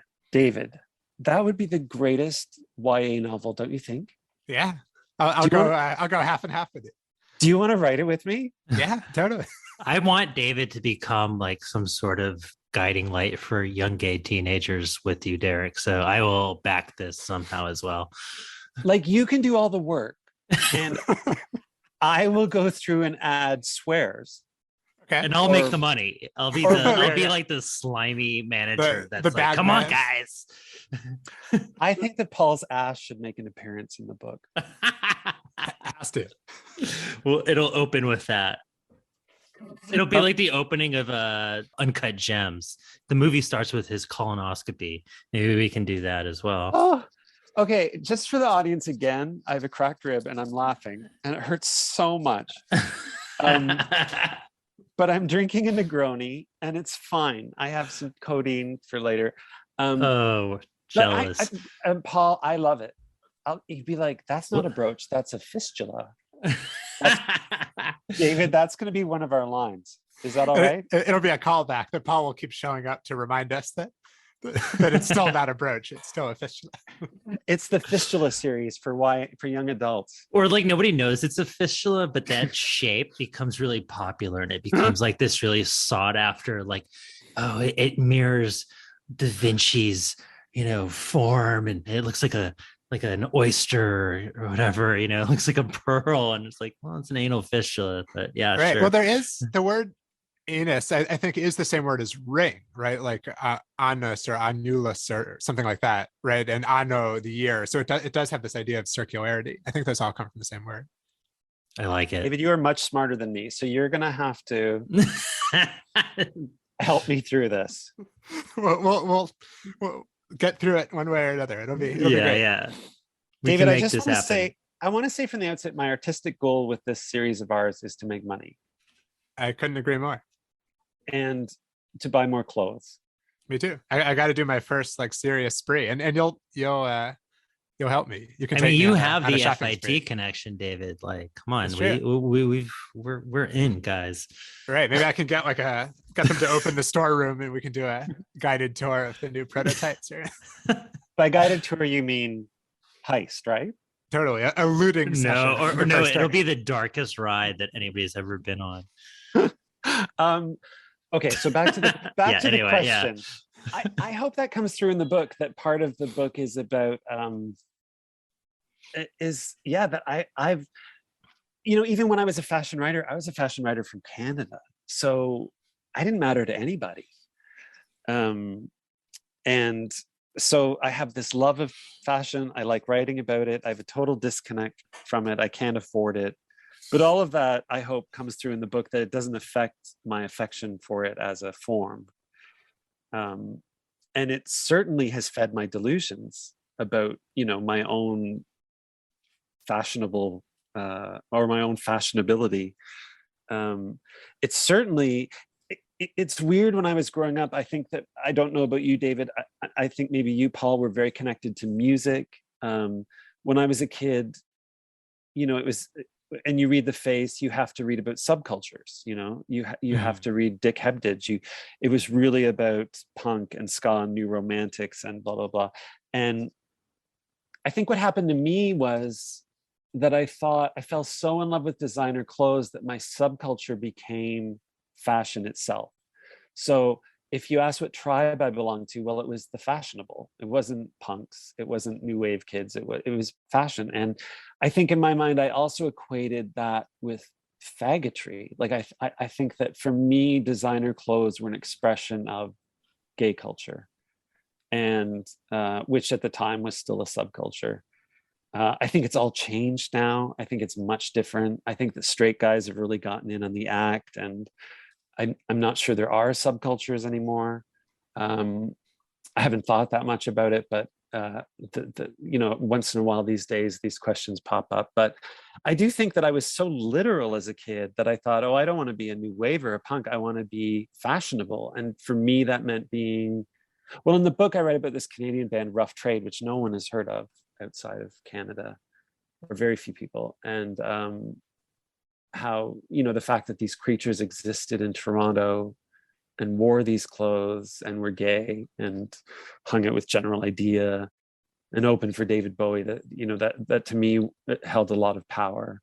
that would be the greatest YA novel, don't you think? Yeah, I'll go half and half with it. Do you want to write it with me? Yeah, totally. I want David to become like some sort of guiding light for young gay teenagers with you, Derek. So I will back this somehow as well. Like, you can do all the work, and I will go through and add swears. Okay. And I'll make the money. I'll be like the slimy manager that's like, come on, guys. I think that Paul's ass should make an appearance in the book. Has to. Well, it'll open with that. It'll be like the opening of Uncut Gems. The movie starts with his colonoscopy. Maybe we can do that as well. Oh, okay. Just for the audience again, I have a cracked rib and I'm laughing and it hurts so much. But I'm drinking a Negroni and it's fine. I have some codeine for later. Jealous. Paul, I love it. You'd be like, that's not a brooch, that's a fistula. David, that's going to be one of our lines. Is that all right? It'll be a callback that Paul will keep showing up to remind us that but it's still not a brooch. It's still a fistula. It's the fistula series for young adults. Or like nobody knows it's a fistula, but that shape becomes really popular and it becomes like this really sought after, like, oh, it mirrors Da Vinci's, form, and it looks like an oyster or whatever, it looks like a pearl, and it's like, well, it's an anal fistula, but yeah, Right. sure. Well, there is the word anus, I think, is the same word as ring, right? Like anus or annulus or something like that, right? And anno, the year. So it does have this idea of circularity. I think those all come from the same word. I like it. David, you are much smarter than me, so you're gonna have to help me through this. We'll get through it one way or another. It'll be great. Yeah. David, I just want to say, from the outset, my artistic goal with this series of ours is to make money I couldn't agree more. and to buy more clothes. Me too. I got to do my first like serious spree, and you'll help me. You can. You have the shopping FIT spree. connection, David. Like, come on, That's we're in, guys. Right. Maybe I can get them to open the storeroom, and we can do a guided tour of the new prototypes. By guided tour, you mean heist, right? Totally. Alluding. It'll be the darkest ride that anybody's ever been on. Okay, so back to the question. Yeah. I hope that comes through in the book, that part of the book is about that I've even when I was a fashion writer from Canada, so I didn't matter to anybody, and so I have this love of fashion. I like writing about it. I have a total disconnect from it. I can't afford it. But all of that, I hope, comes through in the book, that it doesn't affect my affection for it as a form. And it certainly has fed my delusions about, my own fashionable or my own fashionability. It's certainly, it's weird. When I was growing up, I think that, I don't know about you, David, I think maybe you, Paul, were very connected to music. When I was a kid, it was, and you read The Face, you have to read about subcultures, you have to read Dick Hebdige. It was really about punk and ska and new romantics and blah, blah, blah. And I think what happened to me was that I fell so in love with designer clothes that my subculture became fashion itself. So if you ask what tribe I belonged to, well, it was the fashionable. It wasn't punks. It wasn't new wave kids. It was fashion. And I think in my mind, I also equated that with faggotry. Like I think that for me, designer clothes were an expression of gay culture, and which at the time was still a subculture. I think it's all changed now. I think it's much different. I think that straight guys have really gotten in on the act, and I'm not sure there are subcultures anymore. I haven't thought that much about it, but once in a while these days, these questions pop up. But I do think that I was so literal as a kid that I thought, I don't want to be a new wave or a punk. I want to be fashionable. And for me, that meant being, well, in the book, I write about this Canadian band, Rough Trade, which no one has heard of outside of Canada, or very few people. And how, the fact that these creatures existed in Toronto and wore these clothes and were gay and hung out with General Idea and opened for David Bowie, that to me held a lot of power.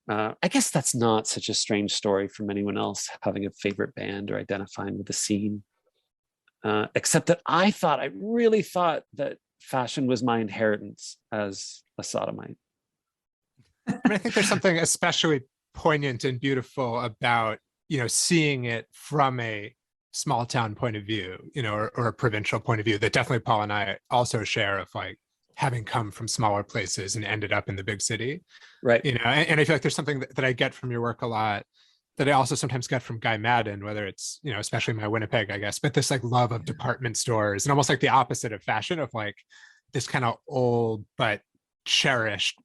I guess that's not such a strange story from anyone else having a favorite band or identifying with the scene, except that I really thought that fashion was my inheritance as a sodomite. I think there's something especially poignant and beautiful about seeing it from a small town point of view, or a provincial point of view, that definitely Paul and I also share, of like having come from smaller places and ended up in the big city, right? And I feel like there's something that I get from your work a lot that I also sometimes get from Guy Madden, whether it's especially my Winnipeg, I guess, but this like love of department stores, and almost like the opposite of fashion, of like this kind of old but cherished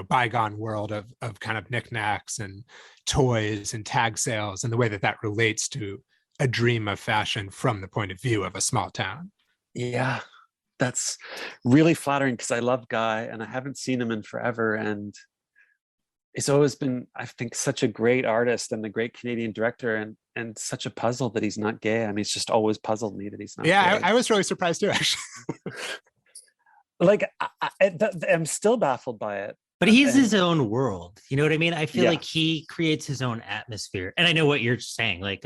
bygone world of kind of knickknacks and toys and tag sales, and the way that relates to a dream of fashion from the point of view of a small town. Yeah, that's really flattering, because I love Guy and I haven't seen him in forever, and he's always been, I think, such a great artist and a great Canadian director, and such a puzzle that he's not gay. I mean, it's just always puzzled me that he's not Yeah, gay. I was really surprised too, actually. Like, I'm still baffled by it. But he's And his own world. You know what I mean? I feel Yeah. like he creates his own atmosphere. And I know what you're saying. Like,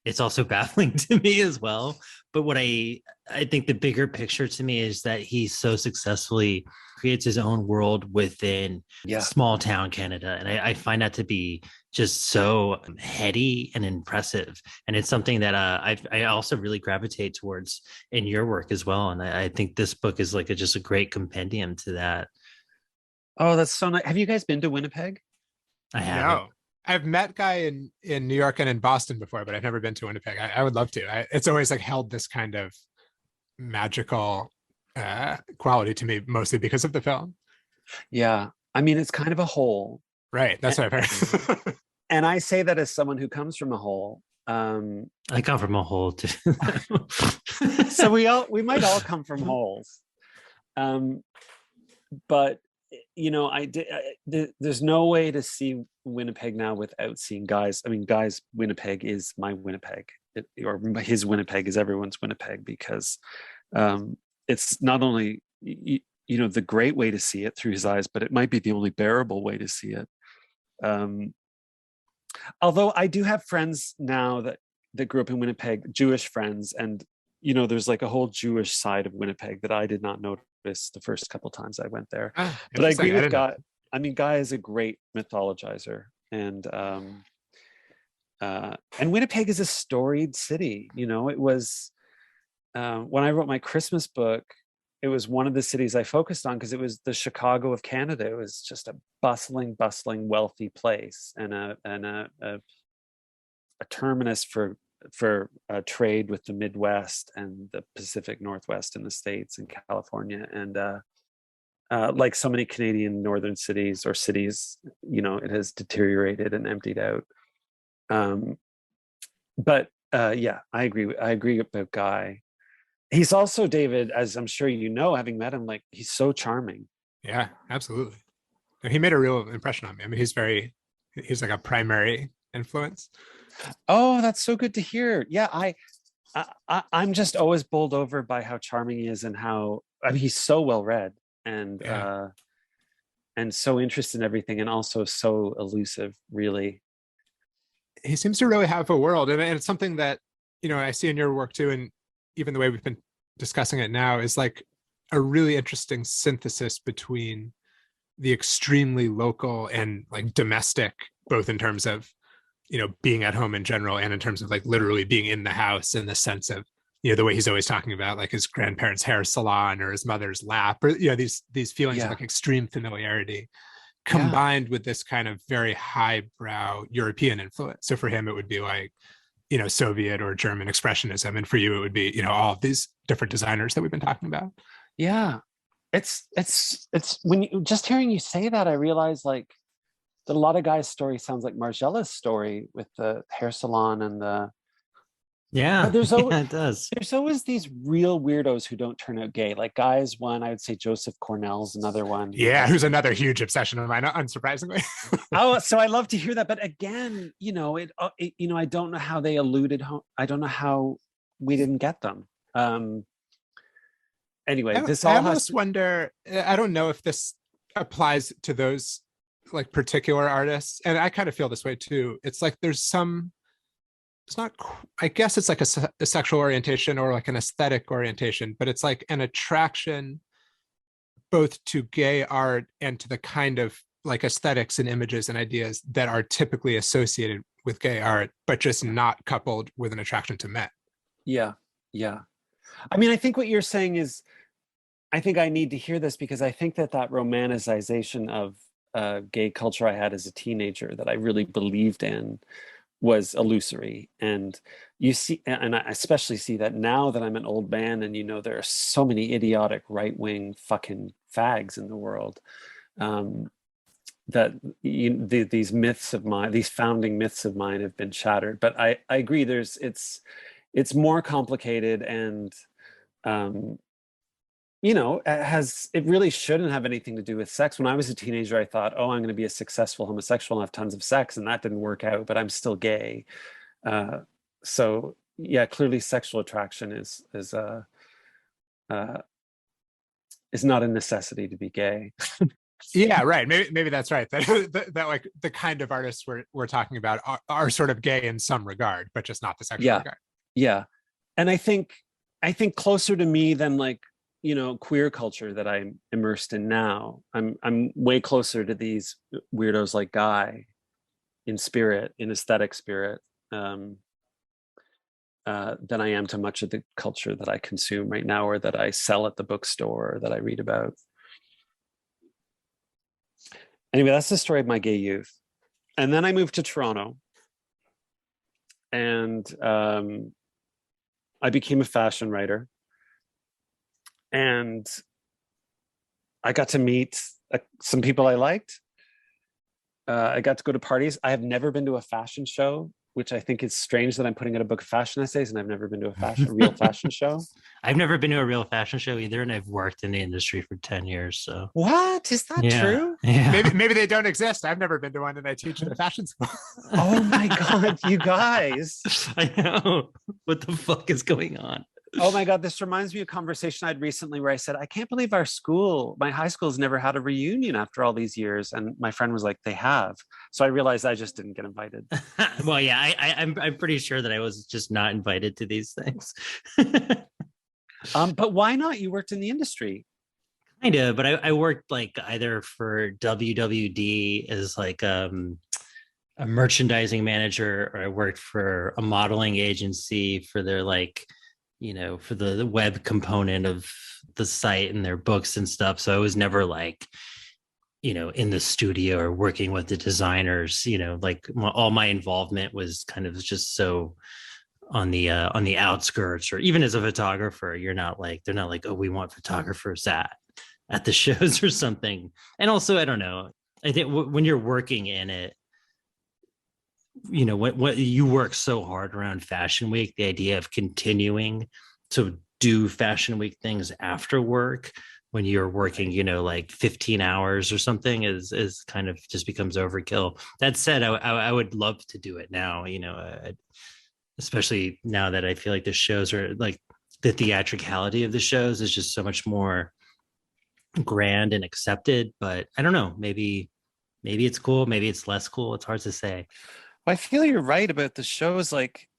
it's also baffling to me as well. But what I think the bigger picture to me is that he so successfully creates his own world within Yeah. small town Canada. And I find that to be just so heady and impressive. And it's something that I also really gravitate towards in your work as well. And I think this book is like just a great compendium to that. Oh, that's so nice. Have you guys been to Winnipeg? I haven't. No, I've met Guy in New York and in Boston before, but I've never been to Winnipeg. I would love to. It's always like held this kind of magical quality to me, mostly because of the film. Yeah. I mean, it's kind of a hole. Right. That's what I've heard. And I say that as someone who comes from a hole. I come from a hole too. So we might all come from holes. But you know, there's no way to see Winnipeg now without seeing Guy's. I mean, Guy's Winnipeg is my Winnipeg, or his Winnipeg is everyone's Winnipeg, because it's not only you know, the great way to see it through his eyes, but it might be the only bearable way to see it. Although I do have friends now that grew up in Winnipeg, Jewish friends, and you know, there's like a whole Jewish side of Winnipeg that I did not notice the first couple times I went there. But I agree with Guy. I mean, Guy is a great mythologizer, and Winnipeg is a storied city. You know, it was when I wrote my Christmas book, it was one of the cities I focused on because it was the Chicago of Canada. It was just a bustling, wealthy place, and a terminus for trade with the Midwest and the Pacific Northwest in the States and California. And like so many Canadian northern cities or cities, you know, it has deteriorated and emptied out. But yeah, I agree about Guy. He's also, David, as I'm sure you know, having met him, like, he's so charming. Yeah, absolutely. He made a real impression on me. I mean, he's like a primary influence. Oh, that's so good to hear. Yeah, I'm just always bowled over by how charming he is, and how, I mean, he's so well read, and so interested in everything, and also so elusive, really. He seems to really have a world, and it's something that, you know, I see in your work too, and even the way we've been discussing it now is like a really interesting synthesis between the extremely local and like domestic, both in terms of, you know, being at home in general, and in terms of like literally being in the house, in the sense of, you know, the way he's always talking about like his grandparents' hair salon or his mother's lap, or, you know, these feelings of like extreme familiarity, combined with this kind of very highbrow European influence. So for him, it would be like, you know, Soviet or German expressionism, and for you, it would be, you know, all of these different designers that we've been talking about. Yeah, it's when you, just hearing you say that, I realize like that a lot of guys' story sounds like Margiela's story with the hair salon and the. Yeah, there's always, it does. There's always these real weirdos who don't turn out gay. Like Guy's one, I would say Joseph Cornell's another one. Yeah, who's another huge obsession of mine, unsurprisingly. Oh, so I love to hear that. But again, you know, you know, I don't know how they alluded. I don't know how we didn't get them. Anyway, I almost wonder. I don't know if this applies to those like particular artists, and I kind of feel this way too. It's like there's some. It's not, I guess it's like a sexual orientation or like an aesthetic orientation, but it's like an attraction both to gay art and to the kind of like aesthetics and images and ideas that are typically associated with gay art, but just not coupled with an attraction to men. Yeah. I mean, I think what you're saying is, I think I need to hear this, because I think that romanticization of gay culture I had as a teenager that I really believed in was illusory. And you see, and I especially see that now that I'm an old man, and you know, there are so many idiotic right-wing fucking fags in the world, that these myths of mine, these founding myths of mine, have been shattered. But I agree, it's more complicated, and it really shouldn't have anything to do with sex. When I was a teenager, I thought, oh, I'm going to be a successful homosexual and have tons of sex, and that didn't work out, but I'm still gay. So yeah, clearly sexual attraction is not a necessity to be gay. Yeah, right. Maybe that's right. That like the kind of artists we're talking about are sort of gay in some regard, but just not the sexual regard. Yeah. And I think closer to me than like, queer culture that I'm immersed in now. I'm way closer to these weirdos like Guy in spirit, in aesthetic spirit, than I am to much of the culture that I consume right now, or that I sell at the bookstore, or that I read about. Anyway, that's the story of my gay youth. And then I moved to Toronto, and I became a fashion writer. And I got to meet some people I liked. I got to go to parties. I have never been to a fashion show, which I think is strange that I'm putting out a book of fashion essays and I've never been to a real fashion show. I've never been to a real fashion show either, and I've worked in the industry for 10 years. So what? Is that true? Yeah. Maybe they don't exist. I've never been to one, and I teach at a fashion school. Oh my God, you guys. I know. What the fuck is going on? Oh my God, this reminds me of a conversation I had recently where I said, I can't believe my high school has never had a reunion after all these years. And my friend was like, they have. So I realized I just didn't get invited. Well, yeah, I'm pretty sure that I was just not invited to these things. But why not? You worked in the industry. Kind of, but I worked like either for WWD as like a merchandising manager, or I worked for a modeling agency for their like, for the web component of the site and their books and stuff. So I was never like, in the studio or working with the designers, like all my involvement was kind of just so on the outskirts. Or even as a photographer, they're not like, oh, we want photographers at the shows or something. And also, I don't know, I think when you're working in it, what you work so hard around Fashion Week, the idea of continuing to do Fashion Week things after work when you're working, like 15 hours or something is kind of just becomes overkill. That said, I would love to do it now, especially now that I feel like the shows are like the theatricality of the shows is just so much more grand and accepted. But I don't know, maybe it's cool, maybe it's less cool. It's hard to say. I feel you're right about the shows. Like,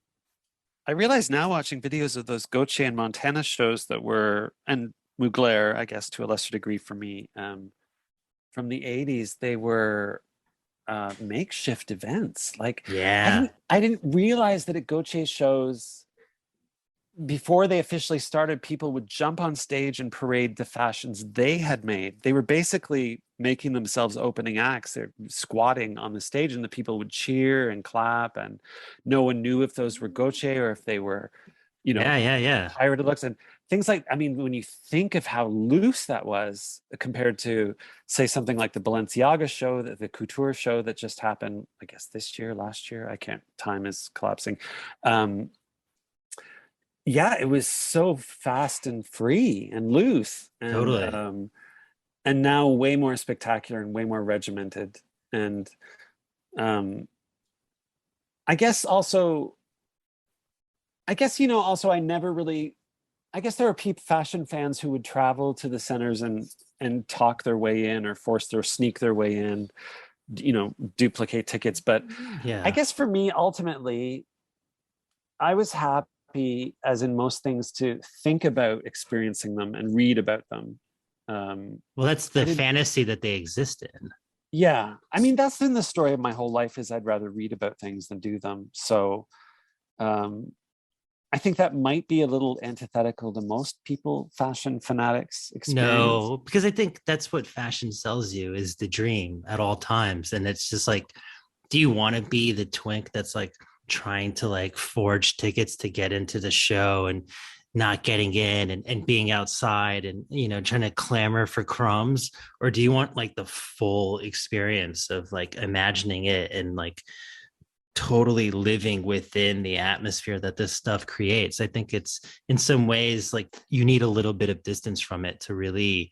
I realize now watching videos of those Gautier and Montana shows that were, and Mugler, I guess to a lesser degree for me, from the 80s, they were makeshift events. Like, yeah, I didn't realize that at Gautier shows, before they officially started, people would jump on stage and parade the fashions they had made. They were basically making themselves opening acts. They're squatting on the stage and the people would cheer and clap, and no one knew if those were Gautier or if they were, pirated looks and things like, I mean, when you think of how loose that was compared to, say, something like the Balenciaga show, the couture show that just happened, I guess last year, time is collapsing. Yeah, it was so fast and free and loose, and totally. And now way more spectacular and way more regimented. And I guess I never really, I guess there are fashion fans who would travel to the centers and talk their way in, or sneak their way in, duplicate tickets. But Yeah, I guess for me, ultimately, I was happy, as in most things, to think about experiencing them and read about them. well, that's the fantasy that they exist in. Yeah, I mean, that's been the story of my whole life, is I'd rather read about things than do them. So I think that might be a little antithetical to most people, fashion fanatics experience. No, because I think that's what fashion sells you, is the dream at all times. And it's just like, do you want to be the twink that's like trying to like forge tickets to get into the show and not getting in, and being outside and, trying to clamor for crumbs? Or do you want like the full experience of like imagining it and like totally living within the atmosphere that this stuff creates. I think it's in some ways like you need a little bit of distance from it to really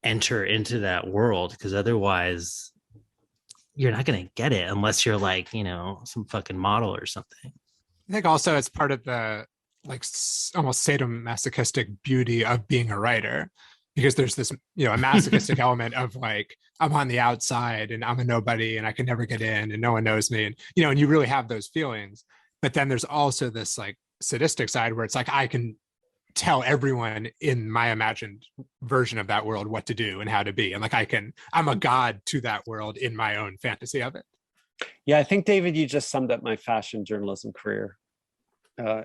enter into that world, because otherwise you're not going to get it unless you're like, you know, some fucking model or something. I think also it's part of the like almost sadomasochistic beauty of being a writer, because there's this, you know, a masochistic element of like, I'm on the outside and I'm a nobody and I can never get in and no one knows me. And, you know, and you really have those feelings. But then there's also this like sadistic side where it's like, I can tell everyone in my imagined version of that world what to do and how to be. And like, I'm a god to that world in my own fantasy of it. Yeah, I think, David, you just summed up my fashion journalism career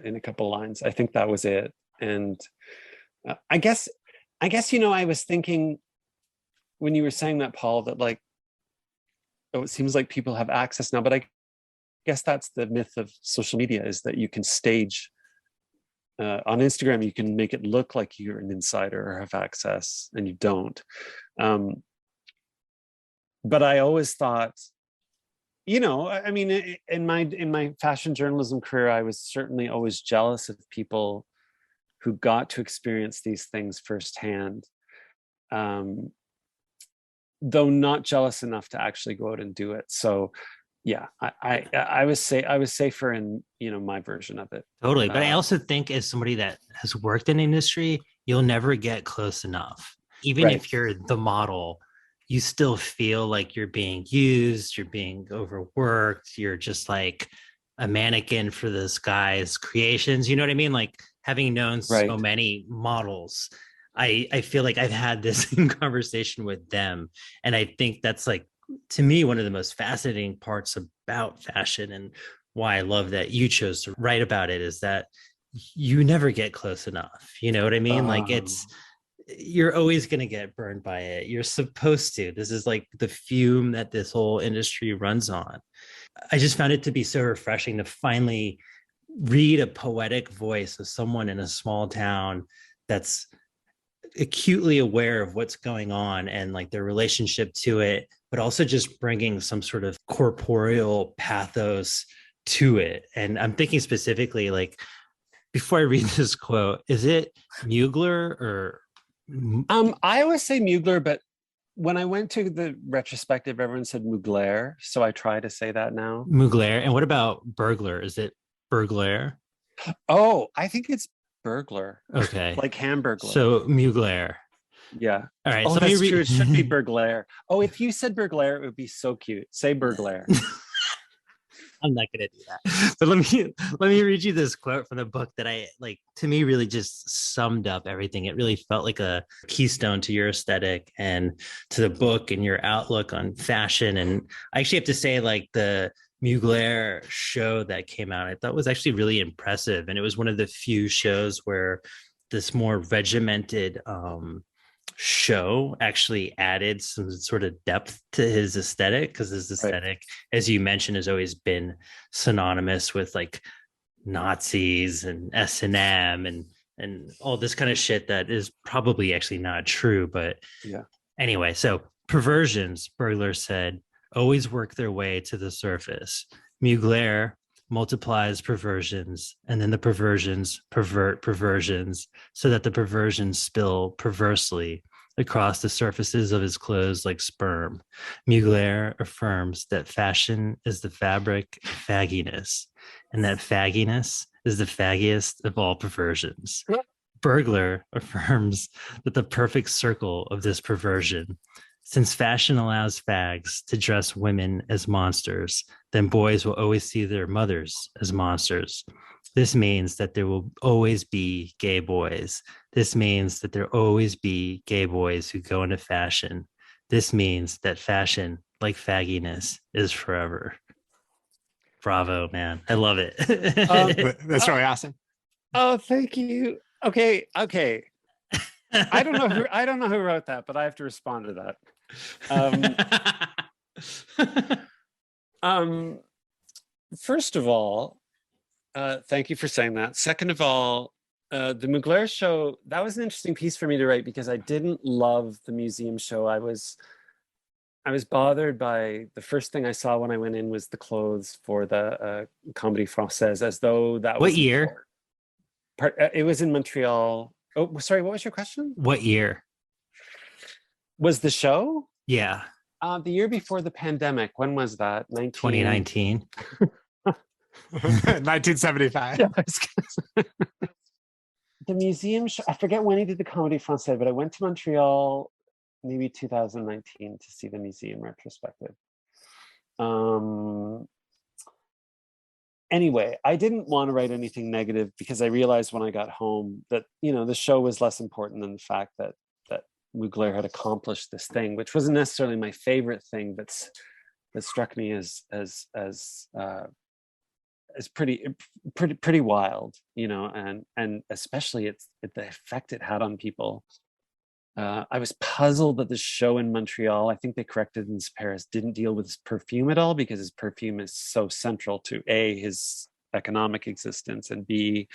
in a couple lines. I think that was it. And I guess, you know, I was thinking when you were saying that, Paul, that like, oh, it seems like people have access now, but I guess that's the myth of social media, is that you can stage on Instagram, you can make it look like you're an insider or have access, and you don't. But I always thought, you know, I mean, in my fashion journalism career, I was certainly always jealous of people who got to experience these things firsthand, though not jealous enough to actually go out and do it. So yeah, I was safer in, you know, my version of it. Totally. But I also think as somebody that has worked in the industry, you'll never get close enough. Even Right. if you're the model, you still feel like you're being used, you're being overworked, you're just like a mannequin for this guy's creations. You know what I mean? Like having known so Right. many models, I feel like I've had this in conversation with them. And I think that's like, to me, one of the most fascinating parts about fashion, and why I love that you chose to write about it, is that you never get close enough. You know what I mean? Like you're always going to get burned by it. You're supposed to. This is like the fume that this whole industry runs on. I just found it to be so refreshing to finally read a poetic voice of someone in a small town that's acutely aware of what's going on and like their relationship to it, but also just bringing some sort of corporeal pathos to it. And I'm thinking specifically, like, before I read this quote, is it Mugler or I always say Mugler, but when I went to the retrospective, everyone said Mugler, so I try to say that now. Mugler? And what about burglar? Is it burglar? Oh, I think it's burglar. Okay. Like hamburglar. So Mugler. Yeah. All right. Oh, so that's true. It should be burglar. Oh, if you said burglar, it would be so cute. Say burglar. I'm not gonna do that. But let me read you this quote from the book that I like, to me really just summed up everything. It really felt like a keystone to your aesthetic and to the book and your outlook on fashion. And I actually have to say, like, the Mugler show that came out, I thought was actually really impressive. And it was one of the few shows where this more regimented show actually added some sort of depth to his aesthetic, because his aesthetic, as you mentioned, has always been synonymous with like Nazis and S&M and all this kind of shit that is probably actually not true. But yeah. Anyway, so perversions, Burglar said, always work their way to the surface. Mugler multiplies perversions, and then the perversions pervert perversions, so that the perversions spill perversely across the surfaces of his clothes like sperm. Mugler affirms that fashion is the fabric of fagginess, and that fagginess is the faggiest of all perversions. Burglar affirms that the perfect circle of this perversion, since fashion allows fags to dress women as monsters, then boys will always see their mothers as monsters. This means that there will always be gay boys. This means that there will always be gay boys who go into fashion. This means that fashion, like fagginess, is forever. Bravo, man. I love it. That's really awesome. Oh, thank you. Okay. I don't know who wrote that, but I have to respond to that. First of all, thank you for saying that. Second of all, the Mugler show, that was an interesting piece for me to write, because I didn't love the museum show. I was I was bothered by the first thing I saw when I went in was the clothes for the Comédie Française, as though that What was year? It was in Montreal. Oh, sorry, what was your question? What year? Was the show? Yeah, The year before the pandemic. When was that? 2019. 1975. Yeah, I was gonna say. The museum show, I forget when he did the Comédie Française, but I went to Montreal maybe 2019 to see the museum retrospective. Anyway, I didn't want to write anything negative because I realized when I got home that, you know, the show was less important than the fact that Mugler had accomplished this thing, which wasn't necessarily my favorite thing, but that struck me as pretty wild, you know, and especially the effect it had on people. I was puzzled that the show in Montreal, I think they corrected in Paris, didn't deal with his perfume at all, because his perfume is so central to A, his economic existence, and B,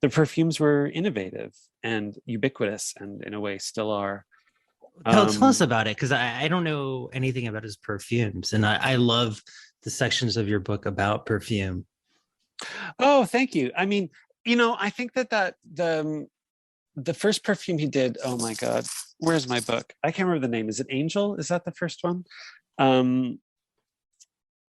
the perfumes were innovative and ubiquitous, and in a way still are. Tell us about it, because I don't know anything about his perfumes, and I love the sections of your book about perfume. Oh, thank you. I mean, you know, I think that the first perfume he did, oh my God, where's my book? I can't remember the name. Is it Angel? Is that the first one?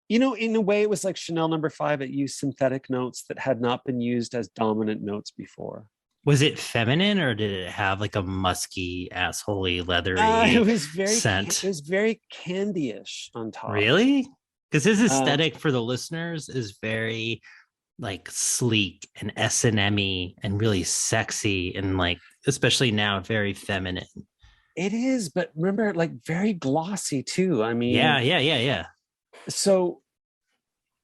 You know, in a way, it was like Chanel No. 5. It used synthetic notes that had not been used as dominant notes before. Was it feminine, or did it have like a musky, assholey, leathery It was scent? It was very candy-ish on top. Really? Because his aesthetic for the listeners is very like sleek and S&M-y and really sexy, and like, especially now, very feminine. It is, but remember, like, very glossy too. I mean, yeah. So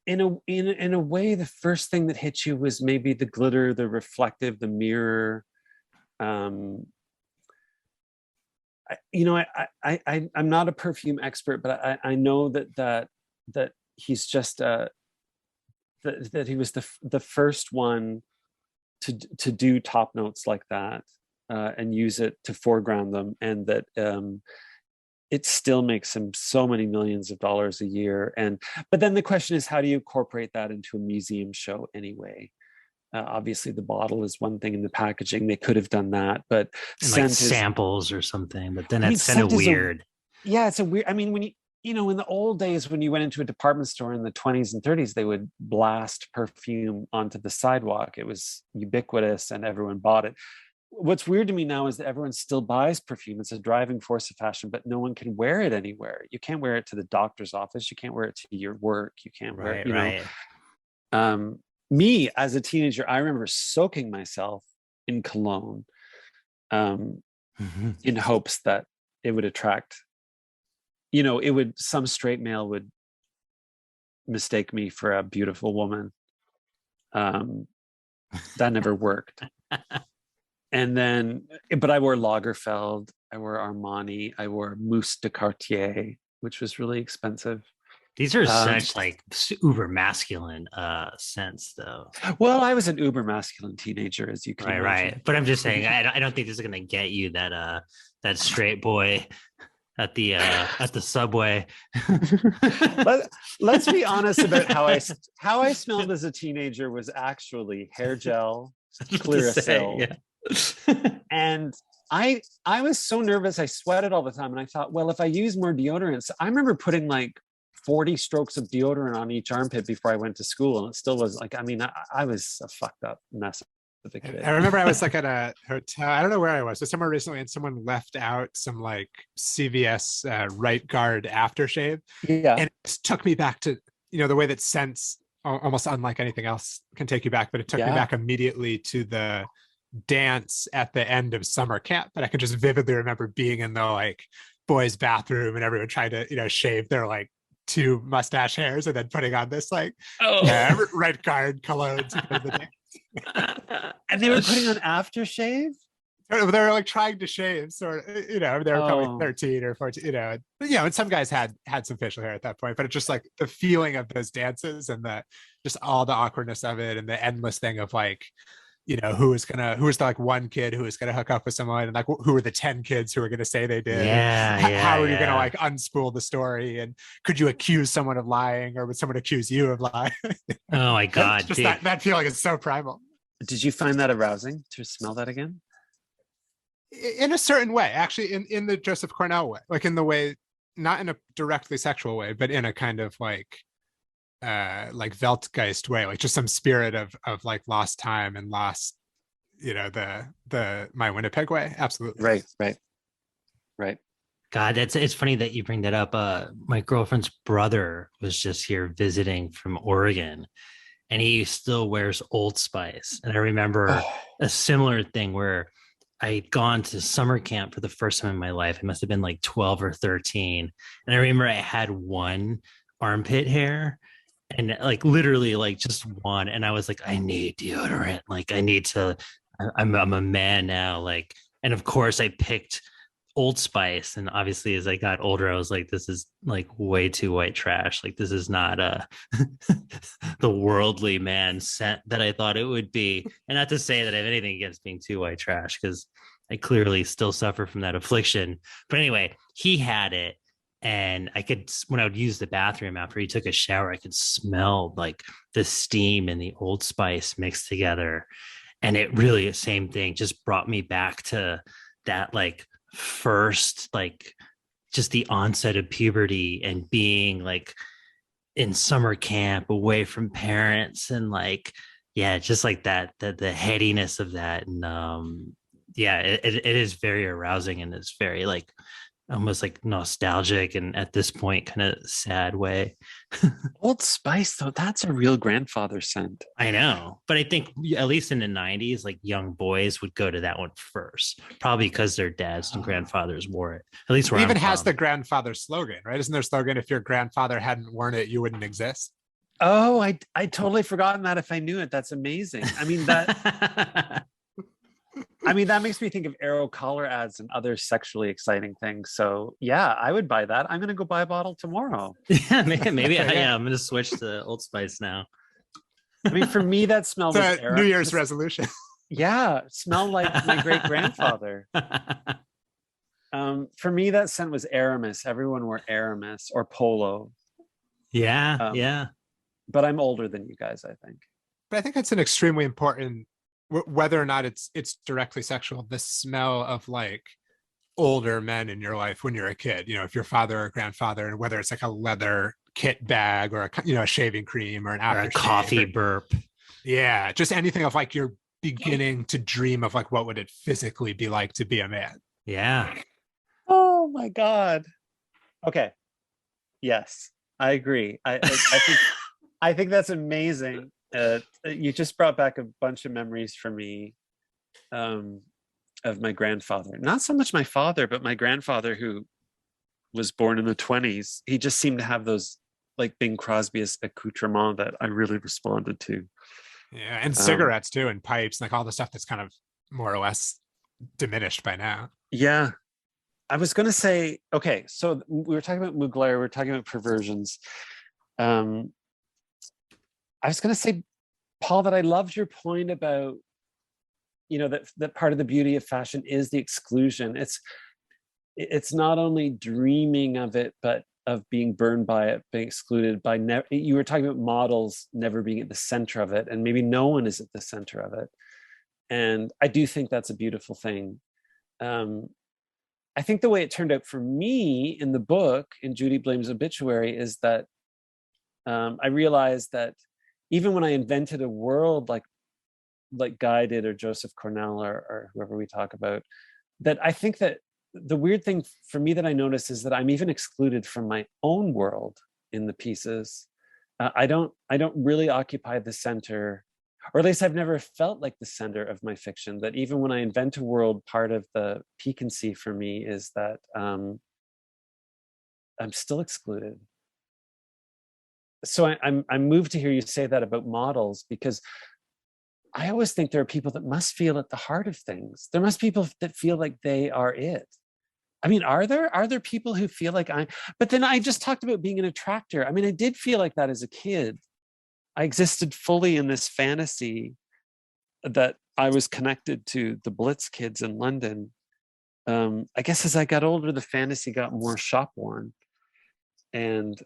in a way, the first thing that hit you was maybe the glitter, the reflective, the mirror. I'm not a perfume expert, but I know that he's just that he was the first one to do top notes like that, and use it to foreground them, and that it still makes him so many millions of dollars a year. But then the question is, how do you incorporate that into a museum show anyway? Obviously, the bottle is one thing in the packaging. They could have done that, but like samples or something. But then that's kind of weird. It's a weird. I mean, when you know, in the old days, when you went into a department store in the 20s and 30s, they would blast perfume onto the sidewalk. It was ubiquitous and everyone bought it. What's weird to me now is that everyone still buys perfume. It's a driving force of fashion, but no one can wear it anywhere. You can't wear it to the doctor's office. You can't wear it to your work. You can't wear it, you know. Me as a teenager, I remember soaking myself in cologne in hopes that it would attract, you know, some straight male would mistake me for a beautiful woman. That never worked. And then, but I wore Lagerfeld, I wore Armani, I wore Mousse de Cartier, which was really expensive. These are such like uber masculine scents, though. Well, I was an uber masculine teenager, as you can imagine. Right. But I'm just saying, I don't think this is going to get you that straight boy at the subway. Let's be honest about how I smelled as a teenager was actually hair gel, Clearasil. Yeah. And I was so nervous, I sweated all the time, and I thought, well, if I use more deodorants, I remember putting like 40 strokes of deodorant on each armpit before I went to school, and it still was like, I mean, I was a fucked up mess of a kid. I remember I was like at a hotel, I don't know where I was, so somewhere recently, and someone left out some like CVS right guard aftershave. Yeah. And it took me back to, you know, the way that scents, almost unlike anything else, can take you back, but it took me back immediately to the dance at the end of summer camp. But I can just vividly remember being in the like boys' bathroom and everyone trying to, you know, shave their like 2 mustache hairs and then putting on this like right guard cologne to go to the dance. And they were putting on aftershave? They were like trying to shave, sort of, you know, they were probably 13 or 14, you know. But, you know, and some guys had some facial hair at that point, but it's just like the feeling of those dances and the just all the awkwardness of it and the endless thing of like, who was the like one kid who was gonna hook up with someone, and like who were the 10 kids who were gonna say they did, Yeah, and yeah, how are you gonna yeah. like unspool the story, and could you accuse someone of lying, or would someone accuse you of lying? Oh my God, Just dude. that feeling is so primal. Did you find that arousing to smell that again? In a certain way, actually, in the Joseph Cornell way, like in the way, not in a directly sexual way, but in a kind of like Weltgeist way, like just some spirit of like lost time and lost, the my Winnipeg way. Absolutely. Right. God, it's funny that you bring that up. My girlfriend's brother was just here visiting from Oregon, and he still wears Old Spice. And I remember Oh, a similar thing where I'd gone to summer camp for the first time in my life. It must have been like 12 or 13. And I remember I had one armpit hair, and like literally like just one. And I was like, I need deodorant. Like I need to, I'm a man now. Like, and of course I picked Old Spice. And obviously as I got older, I was like, this is like way too white trash. Like this is not the worldly man scent that I thought it would be. And not to say that I have anything against being too white trash, because I clearly still suffer from that affliction. But anyway, he had it. And I could, when I would use the bathroom after he took a shower, I could smell like the steam and the Old Spice mixed together. And it really, the same thing, just brought me back to that like first, like just the onset of puberty and being like in summer camp away from parents, and like, yeah, just like that, the headiness of that. And yeah, it is very arousing, and it's very like almost like nostalgic, and at this point kind of sad way. Old Spice, though, that's a real grandfather scent. I know, but I think at least in the 90s, like young boys would go to that one first, probably because their dads and grandfathers wore it. At least where It I'm even has from. the grandfather slogan, right? Isn't their slogan, if your grandfather hadn't worn it, you wouldn't exist? Oh, I totally forgotten that. If I knew it, that's amazing. I mean that makes me think of arrow collar ads and other sexually exciting things. So yeah, I would buy that. I'm gonna go buy a bottle tomorrow. Yeah, maybe Yeah. I'm gonna switch to Old Spice now. I mean, for me, that smell was It's a New Year's resolution. Yeah, smell like my great grandfather. For me, that scent was Aramis. Everyone wore Aramis or Polo. Yeah, Um, yeah. But I'm older than you guys, I think. But I think it's an extremely important, whether or not it's directly sexual, the smell of like older men in your life when you're a kid, if your father or grandfather, and whether it's like a leather kit bag or a shaving cream or an Or a aftershave coffee burp. Yeah, just anything of like you're beginning to dream of like what would it physically be like to be a man. Yeah. Oh my God. Okay. Yes, I agree. I think that's amazing. You just brought back a bunch of memories for me of my grandfather. Not so much my father, but my grandfather, who was born in the 20s. He just seemed to have those like Bing Crosby accoutrement that I really responded to. Yeah, and cigarettes too, and pipes, like all the stuff that's kind of more or less diminished by now. Yeah. I was going to say, okay, so we were talking about Mugler, we were talking about perversions. I was going to say, Paul, that I loved your point about, that part of the beauty of fashion is the exclusion. It's not only dreaming of it, but of being burned by it, being excluded by. You were talking about models never being at the center of it, and maybe no one is at the center of it. And I do think that's a beautiful thing. I think the way it turned out for me in the book, in Judy Blame's Obituary, is that I realized that even when I invented a world like Guy did, or Joseph Cornell, or whoever we talk about, that I think that the weird thing for me that I noticed is that I'm even excluded from my own world in the pieces. I don't really occupy the center, or at least I've never felt like the center of my fiction. That even when I invent a world, part of the piquancy for me is that I'm still excluded. So I'm moved to hear you say that about models, because I always think there are people that must feel at the heart of things. There must be people that feel like they are it. I mean, are there people who feel like but then I just talked about being an attractor. I mean, I did feel like that as a kid. I existed fully in this fantasy that I was connected to the Blitz kids in London. I guess as I got older, the fantasy got more shop worn, and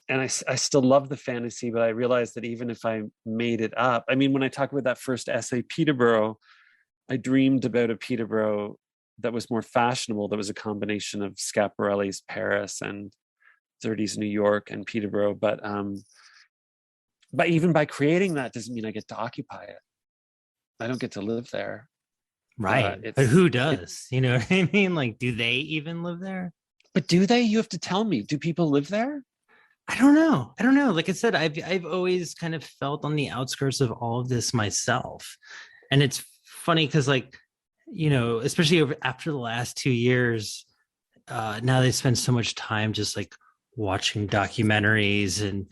I still love the fantasy, but I realized that even if I made it up, I mean, when I talk about that first essay, Peterborough, I dreamed about a Peterborough that was more fashionable, that was a combination of Schiaparelli's Paris and 30s New York and Peterborough. But even by creating that doesn't mean I get to occupy it. I don't get to live there. Right. But who does? You know what I mean? Like, do they even live there? But do they? You have to tell me. Do people live there? I don't know. I don't know. Like I said, I've always kind of felt on the outskirts of all of this myself. And it's funny because, like, you know, especially after the last 2 years, now they spend so much time just like watching documentaries and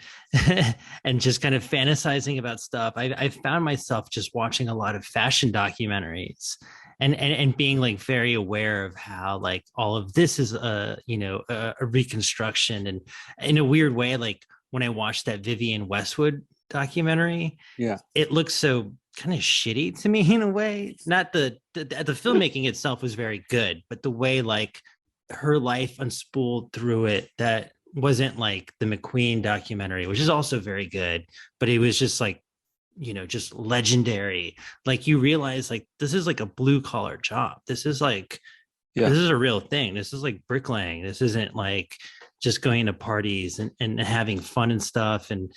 and just kind of fantasizing about stuff. I found myself just watching a lot of fashion documentaries and being like very aware of how like all of this is a reconstruction. And in a weird way, like when I watched that Vivienne Westwood documentary, yeah, it looks so kind of shitty to me in a way. Not the filmmaking itself was very good, but the way like her life unspooled through it, that wasn't like the McQueen documentary, which is also very good, but it was just like, you know, just legendary. Like you realize like this is like a blue collar job. This is like, yeah, this is a real thing. This is like bricklaying. This isn't like just going to parties and having fun and stuff. And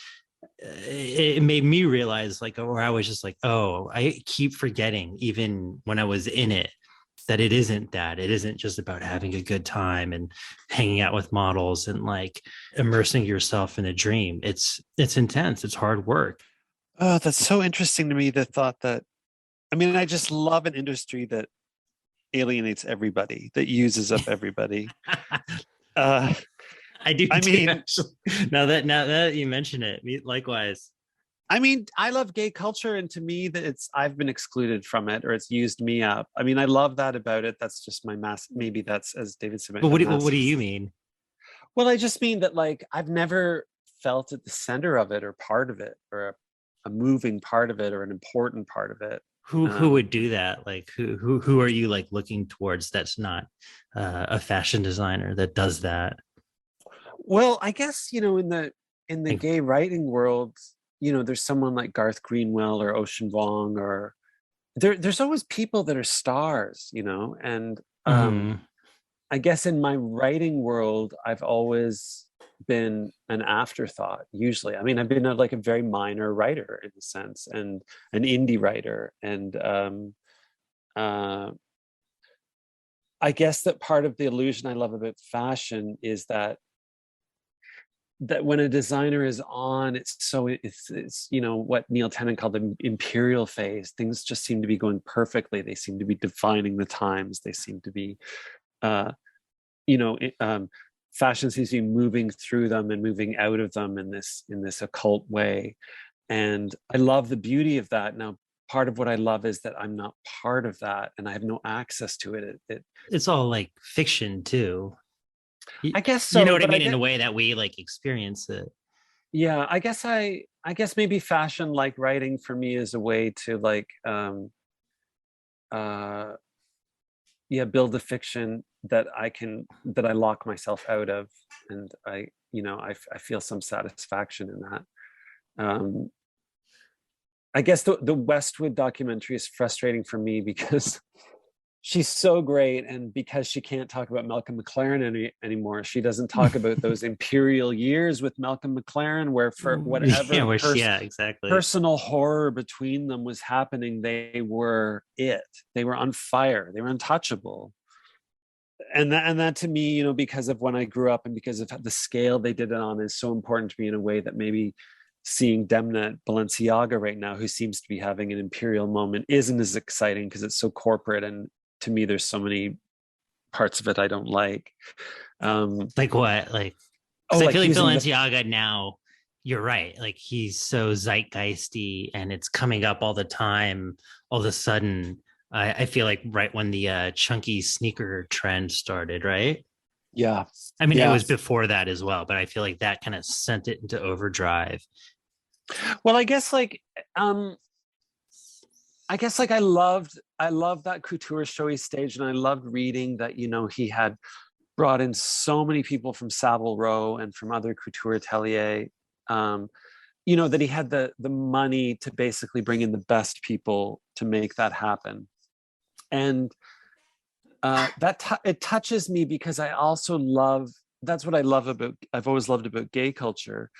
it made me realize like, or I was just like, oh, I keep forgetting even when I was in it, that it isn't that. It isn't just about having a good time and hanging out with models and like immersing yourself in a dream. It's intense. It's hard work. Oh, that's so interesting to me, the thought that, I mean, I just love an industry that alienates everybody, that uses up everybody. I do. I mean, actually. Now that you mention it, likewise. I mean, I love gay culture, and to me, that I've been excluded from it, or it's used me up. I mean, I love that about it. That's just my mass. Maybe that's, as David said. But what do you mean? Well, I just mean that like I've never felt at the center of it, or part of it, or a moving part of it, or an important part of it. Who would do that? Like who are you like looking towards? That's not a fashion designer that does that. Well, I guess, you know, in the gay writing world, you know, there's someone like Garth Greenwell or Ocean Vuong, or there's always people that are stars, you know. And I guess in my writing world, I've always been an afterthought, usually. I mean, I've been like a very minor writer in a sense, and an indie writer. And I guess that part of the illusion I love about fashion is that when a designer is on, it's you know what Neil Tennant called the imperial phase. Things just seem to be going perfectly. They seem to be defining the times. They seem to be, fashion seems to be moving through them and moving out of them in this occult way. And I love the beauty of that. Now, part of what I love is that I'm not part of that, and I have no access to it. It's all like fiction too. I guess so. You know what I mean? In a way that we like experience it. Yeah, I guess maybe fashion, like writing, for me is a way to like build a fiction that I lock myself out of, and I feel some satisfaction in that. I guess the Westwood documentary is frustrating for me because she's so great, and because she can't talk about Malcolm McLaren anymore, she doesn't talk about those imperial years with Malcolm McLaren, where for whatever exactly personal horror between them was happening, they were on fire, they were untouchable. And that to me, you know, because of when I grew up and because of the scale they did it on, is so important to me in a way that maybe seeing Demna at Balenciaga right now, who seems to be having an imperial moment, isn't as exciting because it's so corporate, and to me there's so many parts of it I don't like. Like what? Like, because I feel like Balenciaga now, you're right, like he's so zeitgeisty and it's coming up all the time. All of a sudden, I feel like right when the chunky sneaker trend started, right? Yeah. I mean, it was before that as well, but I feel like that kind of sent it into overdrive. Well, I guess like I guess like I loved that couture show he staged, and I loved reading that, you know, he had brought in so many people from Savile Row and from other couture atelier, you know, that he had the money to basically bring in the best people to make that happen. And it touches me because I also love, that's what I love about, I've always loved about gay culture,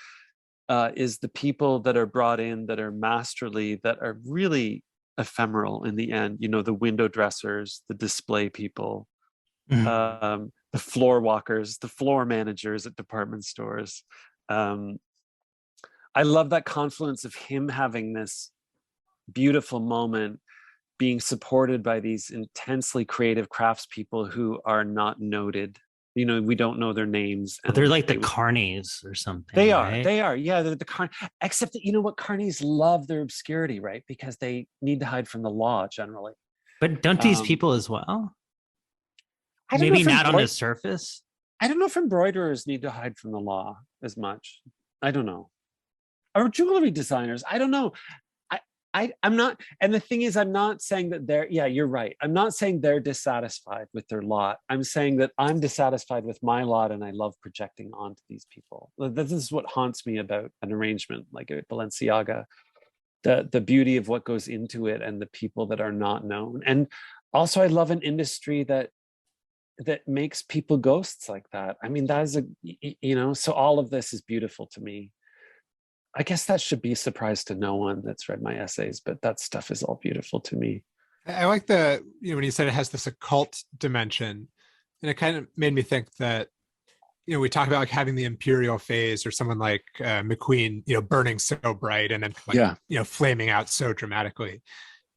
is the people that are brought in that are masterly, that are really ephemeral in the end. You know, the window dressers, the display people, the floor walkers, the floor managers at department stores. I love that confluence of him having this beautiful moment, being supported by these intensely creative craftspeople who are not noted. You know, we don't know their names. But they're like the carnies or something. They right? are. Yeah, they're the carn. Except that, you know what, carnies love their obscurity, right? Because they need to hide from the law generally. But don't these people as well? I don't Maybe know if not on the surface. I don't know if embroiderers need to hide from the law as much. I don't know. Or jewelry designers. I don't know. I'm not, and the thing is, I'm not saying that they're, yeah, you're right. I'm not saying they're dissatisfied with their lot. I'm saying that I'm dissatisfied with my lot, and I love projecting onto these people. This is what haunts me about an arrangement like at Balenciaga, the beauty of what goes into it and the people that are not known. And also I love an industry that makes people ghosts like that. I mean, that is you know, so all of this is beautiful to me. I guess that should be a surprise to no one that's read my essays, but that stuff is all beautiful to me. I like you know, when you said it has this occult dimension, and it kind of made me think that, you know, we talk about like having the imperial phase, or someone like McQueen, you know, burning so bright and then like, you know, flaming out so dramatically.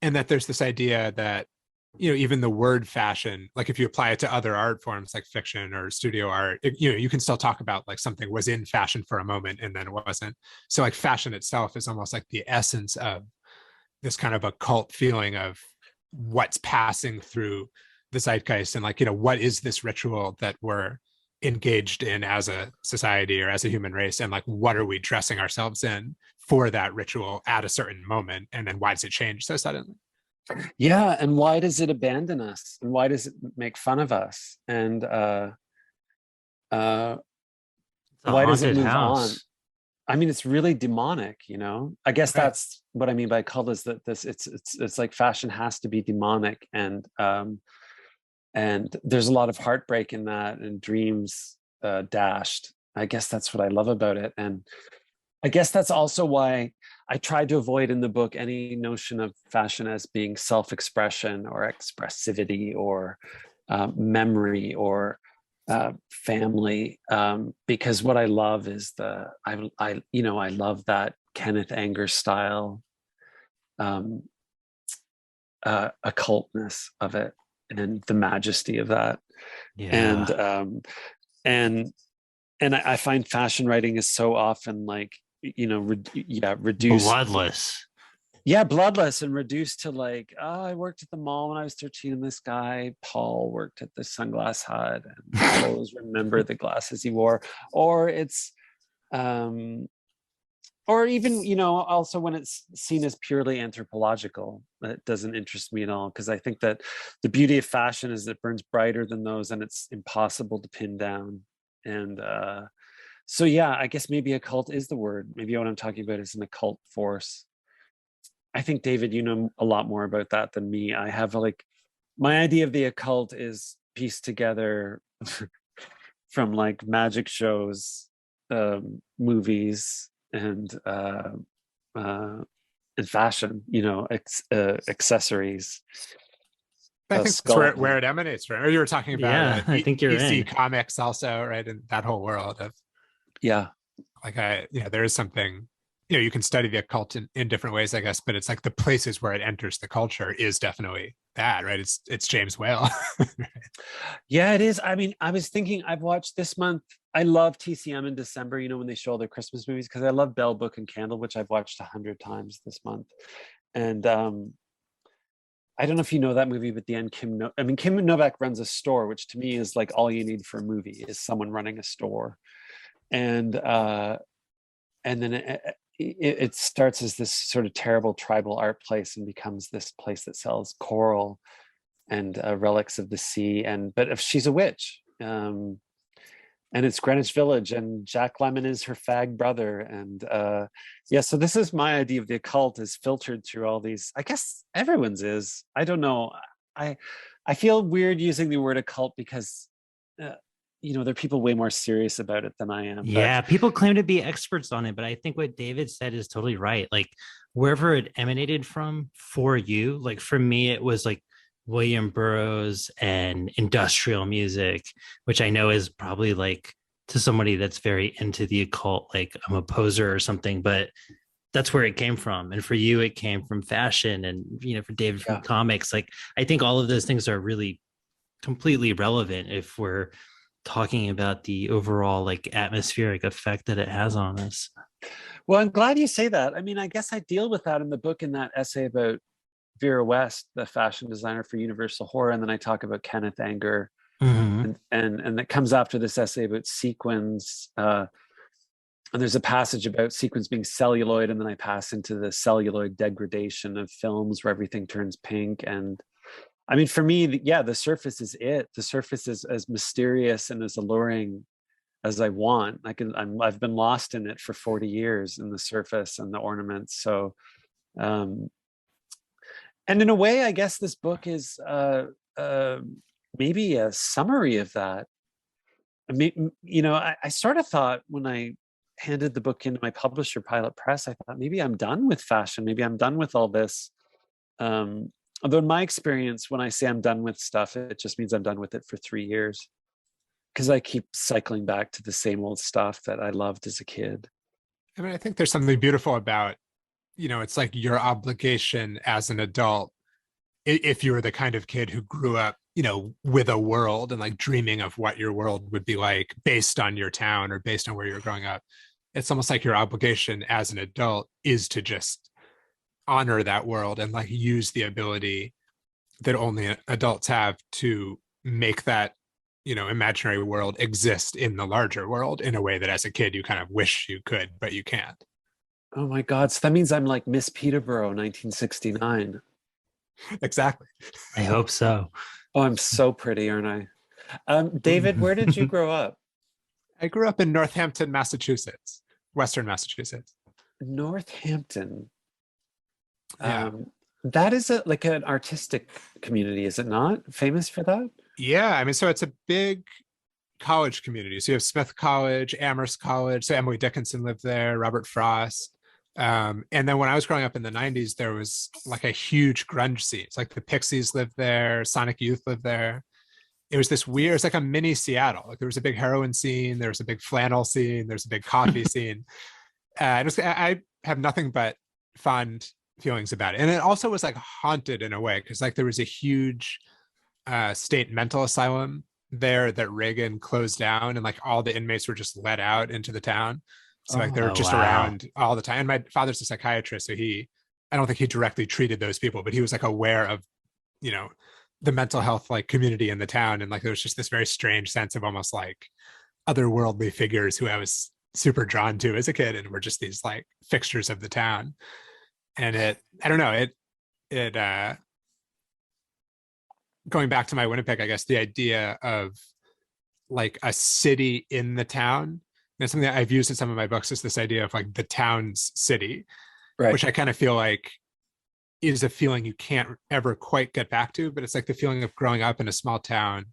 And that there's this idea that, you know, even the word fashion, like if you apply it to other art forms like fiction or studio art, you know, you can still talk about like something was in fashion for a moment and then it wasn't. So like fashion itself is almost like the essence of this kind of occult feeling of what's passing through the zeitgeist, and like, you know, what is this ritual that we're engaged in as a society or as a human race, and like what are we dressing ourselves in for that ritual at a certain moment, and then why does it change so suddenly? Yeah, and why does it abandon us, and why does it make fun of us, and why does it move on? I mean, it's really demonic, you know. I guess that's what I mean by cult, is that it's like fashion has to be demonic, and there's a lot of heartbreak in that, and dreams dashed. I guess that's what I love about it, and I guess that's also why I tried to avoid in the book any notion of fashion as being self-expression or expressivity or memory or family, because what I love is I love that Kenneth Anger style occultness of it and the majesty of that. And I find fashion writing is so often like, you know, reduced, bloodless and reduced to like, oh, I worked at the mall when I was 13 and this guy Paul worked at the Sunglass Hut and I always remember the glasses he wore. Or it's or even, you know, also when it's seen as purely anthropological, it doesn't interest me at all, because I think that the beauty of fashion is it burns brighter than those, and it's impossible to pin down. And so yeah, I guess maybe occult is the word. Maybe what I'm talking about is an occult force. I think, David, you know a lot more about that than me. I have like, my idea of the occult is pieced together from like magic shows, movies, and fashion, you know, accessories. I think that's where it emanates from. Or you were talking about I think you're DC in comics also, right? And that whole world of like there is something, you know, you can study the occult in different ways, I guess, but it's like the places where it enters the culture is definitely that, right? It's James Whale. Right? Yeah, it is. I mean, I was thinking, I've watched this month, I love TCM in December, you know, when they show all their Christmas movies, because I love Bell, Book and Candle, which I've watched 100 times this month. And I don't know if you know that movie, but the end, Kim Novak runs a store, which to me is like all you need for a movie is someone running a store. And then it starts as this sort of terrible tribal art place and becomes this place that sells coral and relics of the sea. But if she's a witch, and it's Greenwich Village, and Jack Lemmon is her fag brother, and yeah. So this is my idea of the occult, is filtered through all these. I guess everyone's is. I don't know. I feel weird using the word occult because there are people way more serious about it than I am. Yeah, people claim to be experts on it, but I think what David said is totally right. Like wherever it emanated from for you, like for me, it was like William Burroughs and industrial music, which I know is probably like to somebody that's very into the occult, like I'm a poser or something, but that's where it came from. And for you, it came from fashion, and for David from comics. Like I think all of those things are really completely relevant if we're talking about the overall like atmospheric effect that it has on us. Well, I'm glad you say that. I mean, I guess I deal with that in the book, in that essay about Vera West, the fashion designer for Universal Horror, and then I talk about Kenneth Anger, and that comes after this essay about sequins. And there's a passage about sequins being celluloid, and then I pass into the celluloid degradation of films where everything turns pink. And I mean, for me, the surface is it. The surface is as mysterious and as alluring as I want. I've been lost in it for 40 years, in the surface and the ornaments. So, and in a way, I guess this book is maybe a summary of that. I mean, I sort of thought when I handed the book into my publisher, Pilot Press, I thought maybe I'm done with fashion. Maybe I'm done with all this. Although in my experience, when I say I'm done with stuff, it just means I'm done with it for 3 years, because I keep cycling back to the same old stuff that I loved as a kid. I mean, I think there's something beautiful about, it's like your obligation as an adult, if you were the kind of kid who grew up, with a world and like dreaming of what your world would be like based on your town or based on where you're growing up. It's almost like your obligation as an adult is to just honor that world and like use the ability that only adults have to make that imaginary world exist in the larger world in a way that as a kid you kind of wish you could, but you can't. Oh my God. So that means I'm like Miss Peterborough 1969. Exactly. I hope so. Oh, I'm so pretty, aren't I? David, where did you grow up? I grew up in Northampton, Massachusetts, Western Massachusetts. Northampton. Yeah. That is like an artistic community, is it not? Famous for that? Yeah, I mean, so it's a big college community. So you have Smith College, Amherst College. So Emily Dickinson lived there, Robert Frost. And then when I was growing up in the 90s, there was like a huge grunge scene. It's like the Pixies lived there, Sonic Youth lived there. It was this weird, it's like a mini Seattle. Like there was a big heroin scene, there was a big flannel scene, there's a big coffee scene. I have nothing but fond feelings about it. And it also was like haunted in a way, because like there was a huge state mental asylum there that Reagan closed down, and like all the inmates were just let out into the town. So like they were just around all the time. And my father's a psychiatrist, so I don't think he directly treated those people, but he was like aware of, the mental health like community in the town. And like there was just this very strange sense of almost like otherworldly figures who I was super drawn to as a kid, and were just these like fixtures of the town. And I don't know, it going back to my Winnipeg, I guess the idea of like a city in the town, and something that I've used in some of my books, is this idea of like the town's city, Right. which I kind of feel like is a feeling you can't ever quite get back to, but it's like the feeling of growing up in a small town,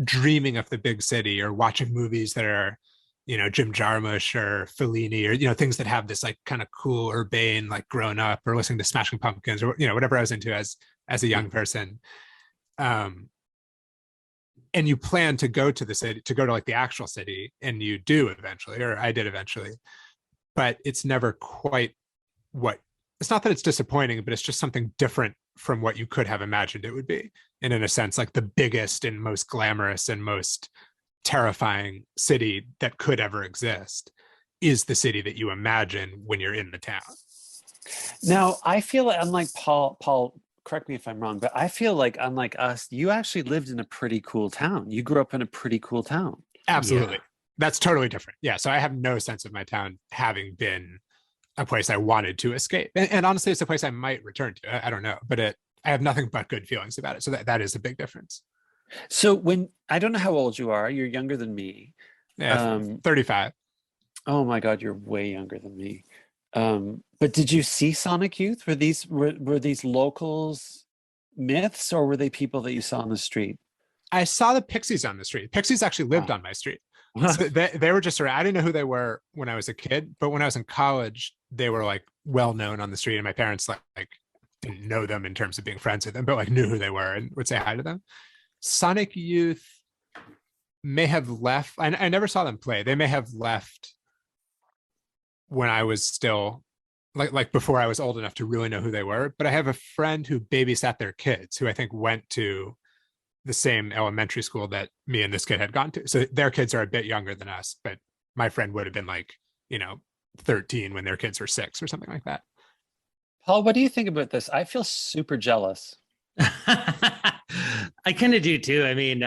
dreaming of the big city, or watching movies that are, Jim Jarmusch or Fellini, or, things that have this like kind of cool urbane, like grown up, or listening to Smashing Pumpkins, or, whatever I was into as a young person. And you plan to go to the city, to go to like the actual city, and you do eventually, or I did eventually, but it's never quite it's not that it's disappointing, but it's just something different from what you could have imagined it would be. And in a sense, like the biggest and most glamorous and most terrifying city that could ever exist is the city that you imagine when you're in the town. Now, I feel like, unlike Paul, correct me if I'm wrong, but I feel like, unlike us, you actually lived in a pretty cool town. You grew up in a pretty cool town. Absolutely. Yeah. That's totally different. Yeah. So I have no sense of my town having been a place I wanted to escape. And honestly, it's a place I might return to. I don't know, but I have nothing but good feelings about it. So that is a big difference. So when I don't know how old you are, you're younger than me. Yeah, 35. Oh my God, you're way younger than me. But did you see Sonic Youth? Were these locals myths, or were they people that you saw on the street? I saw the Pixies on the street. Pixies actually lived on my street. So they were just around. I didn't know who they were when I was a kid, but when I was in college, they were like well known on the street, and my parents like didn't know them in terms of being friends with them, but like knew who they were and would say hi to them. Sonic Youth may have left. I never saw them play. They may have left when I was still like before I was old enough to really know who they were. But I have a friend who babysat their kids, who I think went to the same elementary school that me and this kid had gone to. So their kids are a bit younger than us, but my friend would have been like, 13 when their kids were 6 or something like that. Paul, what do you think about this? I feel super jealous. I kind of do too. I mean,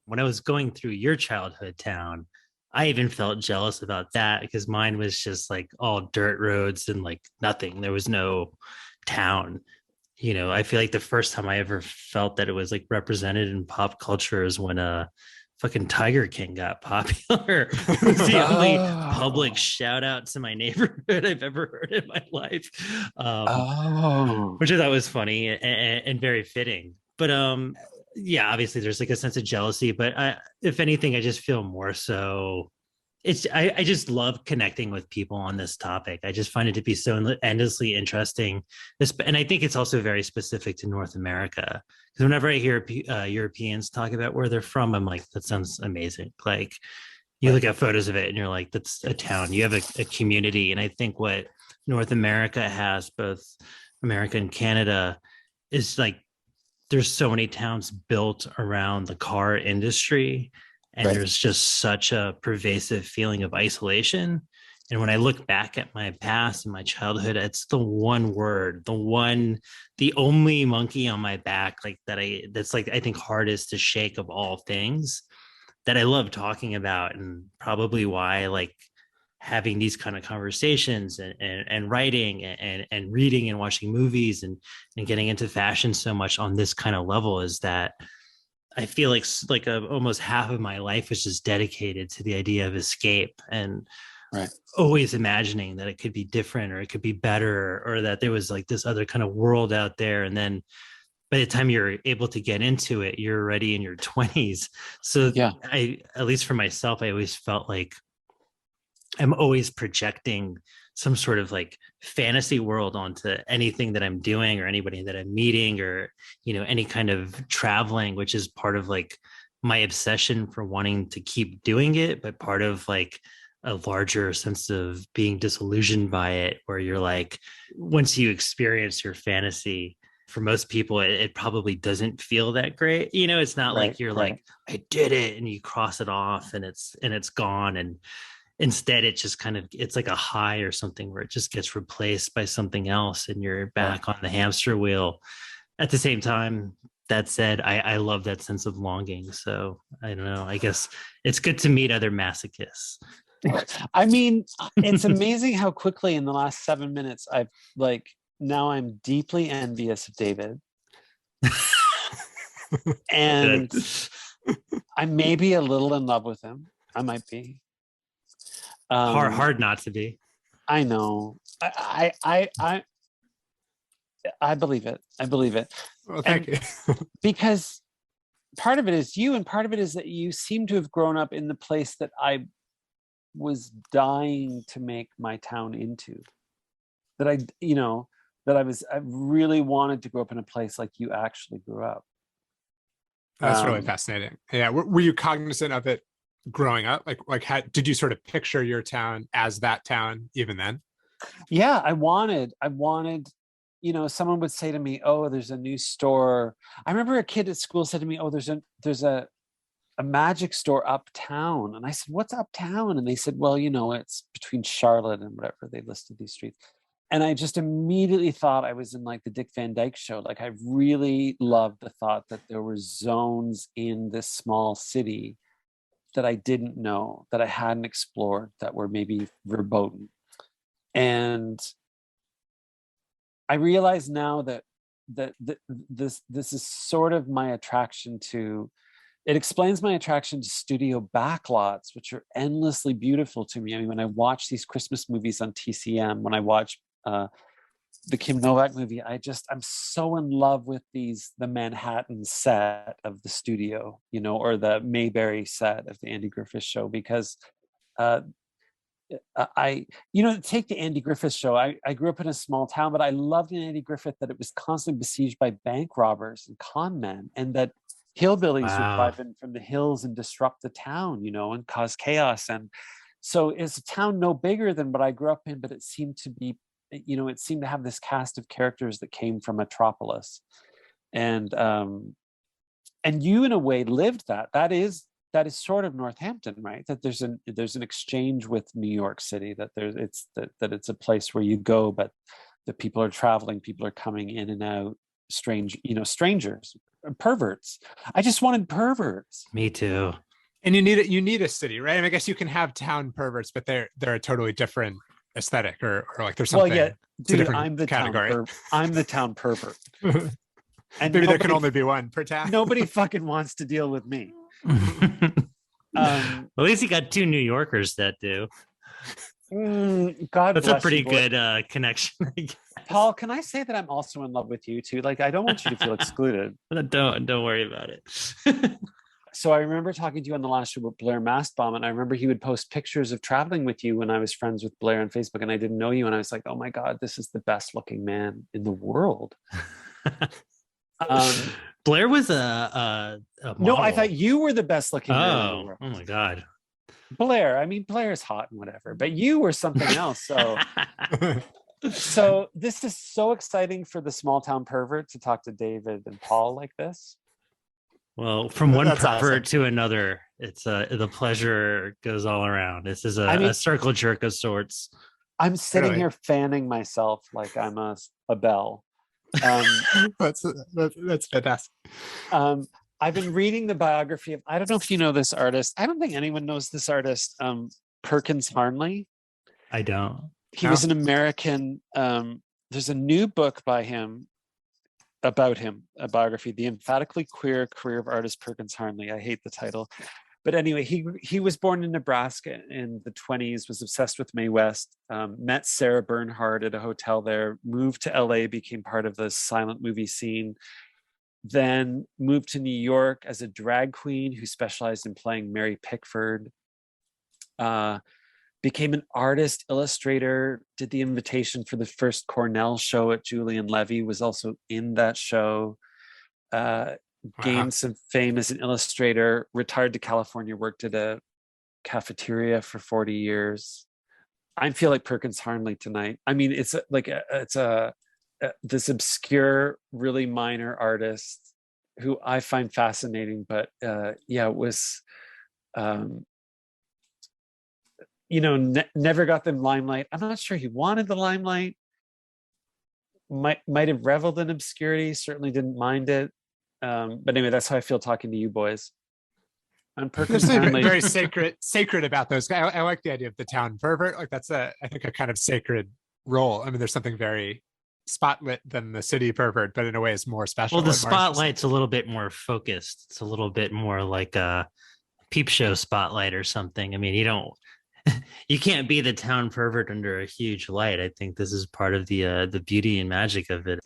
when I was going through your childhood town, I even felt jealous about that because mine was just like all dirt roads and like nothing. There was no town. I feel like the first time I ever felt that it was like represented in pop culture is when fucking Tiger King got popular. It was the only public shout out to my neighborhood I've ever heard in my life. Which I thought was funny and very fitting. But yeah, obviously there's like a sense of jealousy, but if anything, I just feel more so. I just love connecting with people on this topic. I just find it to be so endlessly interesting. And I think it's also very specific to North America. Because whenever I hear Europeans talk about where they're from, I'm like, that sounds amazing. Like you look at photos of it and you're like, that's a town. You have a community. And I think what North America has, both America and Canada, is like there's so many towns built around the car industry. And there's just such a pervasive feeling of isolation. And when I look back at my past and my childhood, it's the one word, the only monkey on my back, like that's like, I think hardest to shake of all things that I love talking about, and probably why I like having these kind of conversations and writing and reading and watching movies and getting into fashion so much on this kind of level is that I feel like almost half of my life is just dedicated to the idea of escape and always imagining that it could be different or it could be better or that there was like this other kind of world out there. And then by the time you're able to get into it, you're already in your 20s. So at least for myself, I always felt like I'm always projecting some sort of like fantasy world onto anything that I'm doing or anybody that I'm meeting or, any kind of traveling, which is part of like my obsession for wanting to keep doing it, but part of like a larger sense of being disillusioned by it, where you're like, once you experience your fantasy, for most people, it probably doesn't feel that great. It's not like you're like, I did it and you cross it off and it's gone. And instead it just it's like a high or something where it just gets replaced by something else and you're back on the hamster wheel. At the same time, that said, I love that sense of longing. So I don't know, I guess it's good to meet other masochists. I mean, it's amazing how quickly in the last 7 minutes now I'm deeply envious of David. And I may be a little in love with him. I might be. Hard not to be. I know. I believe it. I believe it. Well, thank you. Because part of it is you, and part of it is that you seem to have grown up in the place that I was dying to make my town into. That I really wanted to grow up in a place like you actually grew up. That's really fascinating. Yeah. Were you cognizant of it growing up? Did you sort of picture your town as that town even then? Yeah, I wanted, someone would say to me, oh, there's a new store. I remember a kid at school said to me, oh, there's a magic store uptown. And I said, what's uptown? And they said, well, it's between Charlotte and whatever. They listed these streets. And I just immediately thought I was in like the Dick Van Dyke Show. Like I really loved the thought that there were zones in this small city that I didn't know, that I hadn't explored, that were maybe verboten. And I realize now that this is sort of my attraction to, it explains my attraction to studio backlots, which are endlessly beautiful to me. I mean, when I watch these Christmas movies on TCM, when I watch the Kim Novak movie, I'm so in love with the Manhattan set of the studio, you know, or the Mayberry set of the Andy Griffith Show, because take the Andy Griffith Show. I grew up in a small town, but I loved in Andy Griffith that it was constantly besieged by bank robbers and con men, and that hillbillies would drive in from the hills and disrupt the town, you know, and cause chaos. And so it's a town no bigger than what I grew up in, but it seemed to be, you know, it seemed to have this cast of characters that came from Metropolis. And you in a way lived that. That is sort of Northampton, right? That there's an exchange with New York City, that it's a place where you go, but the people are traveling, people are coming in and out, strangers, perverts. I just wanted perverts. Me too. And you need a city, right? And I guess you can have town perverts, but they're a totally different aesthetic, or like there's something. Well, yeah, dude, I'm the category. I'm the town pervert. And maybe there can only be one per town. Nobody fucking wants to deal with me. At least you got two New Yorkers that do. God, that's a pretty good connection. Paul, can I say that I'm also in love with you too? Like, I don't want you to feel excluded. Don't worry about it. So I remember talking to you on the last show about Blair Mastbaum, and I remember he would post pictures of traveling with you when I was friends with Blair on Facebook, and I didn't know you, and I was like, oh my God, this is the best looking man in the world. Blair was a no, I thought you were the best looking man in the world. Oh my God. Blair's hot and whatever, but you were something else. So this is so exciting for the small town pervert to talk to David and Paul like this. Well, from one pervert awesome. to another, it's the pleasure goes all around. This is a circle jerk of sorts. I'm sitting here fanning myself like I'm a bell. That's fantastic. I've been reading the biography of, I don't know if you know this artist. I don't think anyone knows this artist, Perkins Harnley. I don't. He was an American. There's a new book by him about him, a biography, The Emphatically Queer Career of Artist Perkins Harnley. I hate the title. But anyway, he was born in Nebraska in the 1920s, was obsessed with Mae West, met Sarah Bernhardt at a hotel there, moved to LA, became part of the silent movie scene, then moved to New York as a drag queen who specialized in playing Mary Pickford, became an artist, illustrator, did the invitation for the first Cornell show at Julian Levy, was also in that show, gained some fame as an illustrator, retired to California, worked at a cafeteria for 40 years. I feel like Perkins Harnley tonight. I mean, it's this obscure, really minor artist who I find fascinating, but it was, never got the limelight. I'm not sure he wanted the limelight. Might have reveled in obscurity, certainly didn't mind it. But anyway, that's how I feel talking to you boys. And There's something very sacred about those guys. I like the idea of the town pervert. Like that's I think a kind of sacred role. I mean, there's something very spotlit than the city pervert, but in a way is more special. Well, the spotlight's a little bit more focused. It's a little bit more like a peep show spotlight or something. I mean, you can't be the town pervert under a huge light. I think this is part of the beauty and magic of it.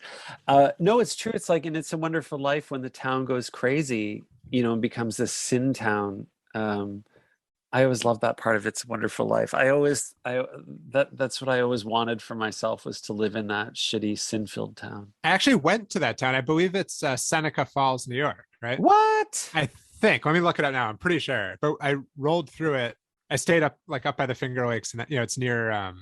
No, it's true. It's like in It's a Wonderful Life when the town goes crazy, and becomes this sin town. I always loved that part of It's a Wonderful Life. That's what I always wanted for myself, was to live in that shitty sin-filled town. I actually went to that town. I believe it's Seneca Falls, New York, right? What? I think. Let me look it up now. I'm pretty sure. But I rolled through it. I stayed up by the Finger Lakes, and it's near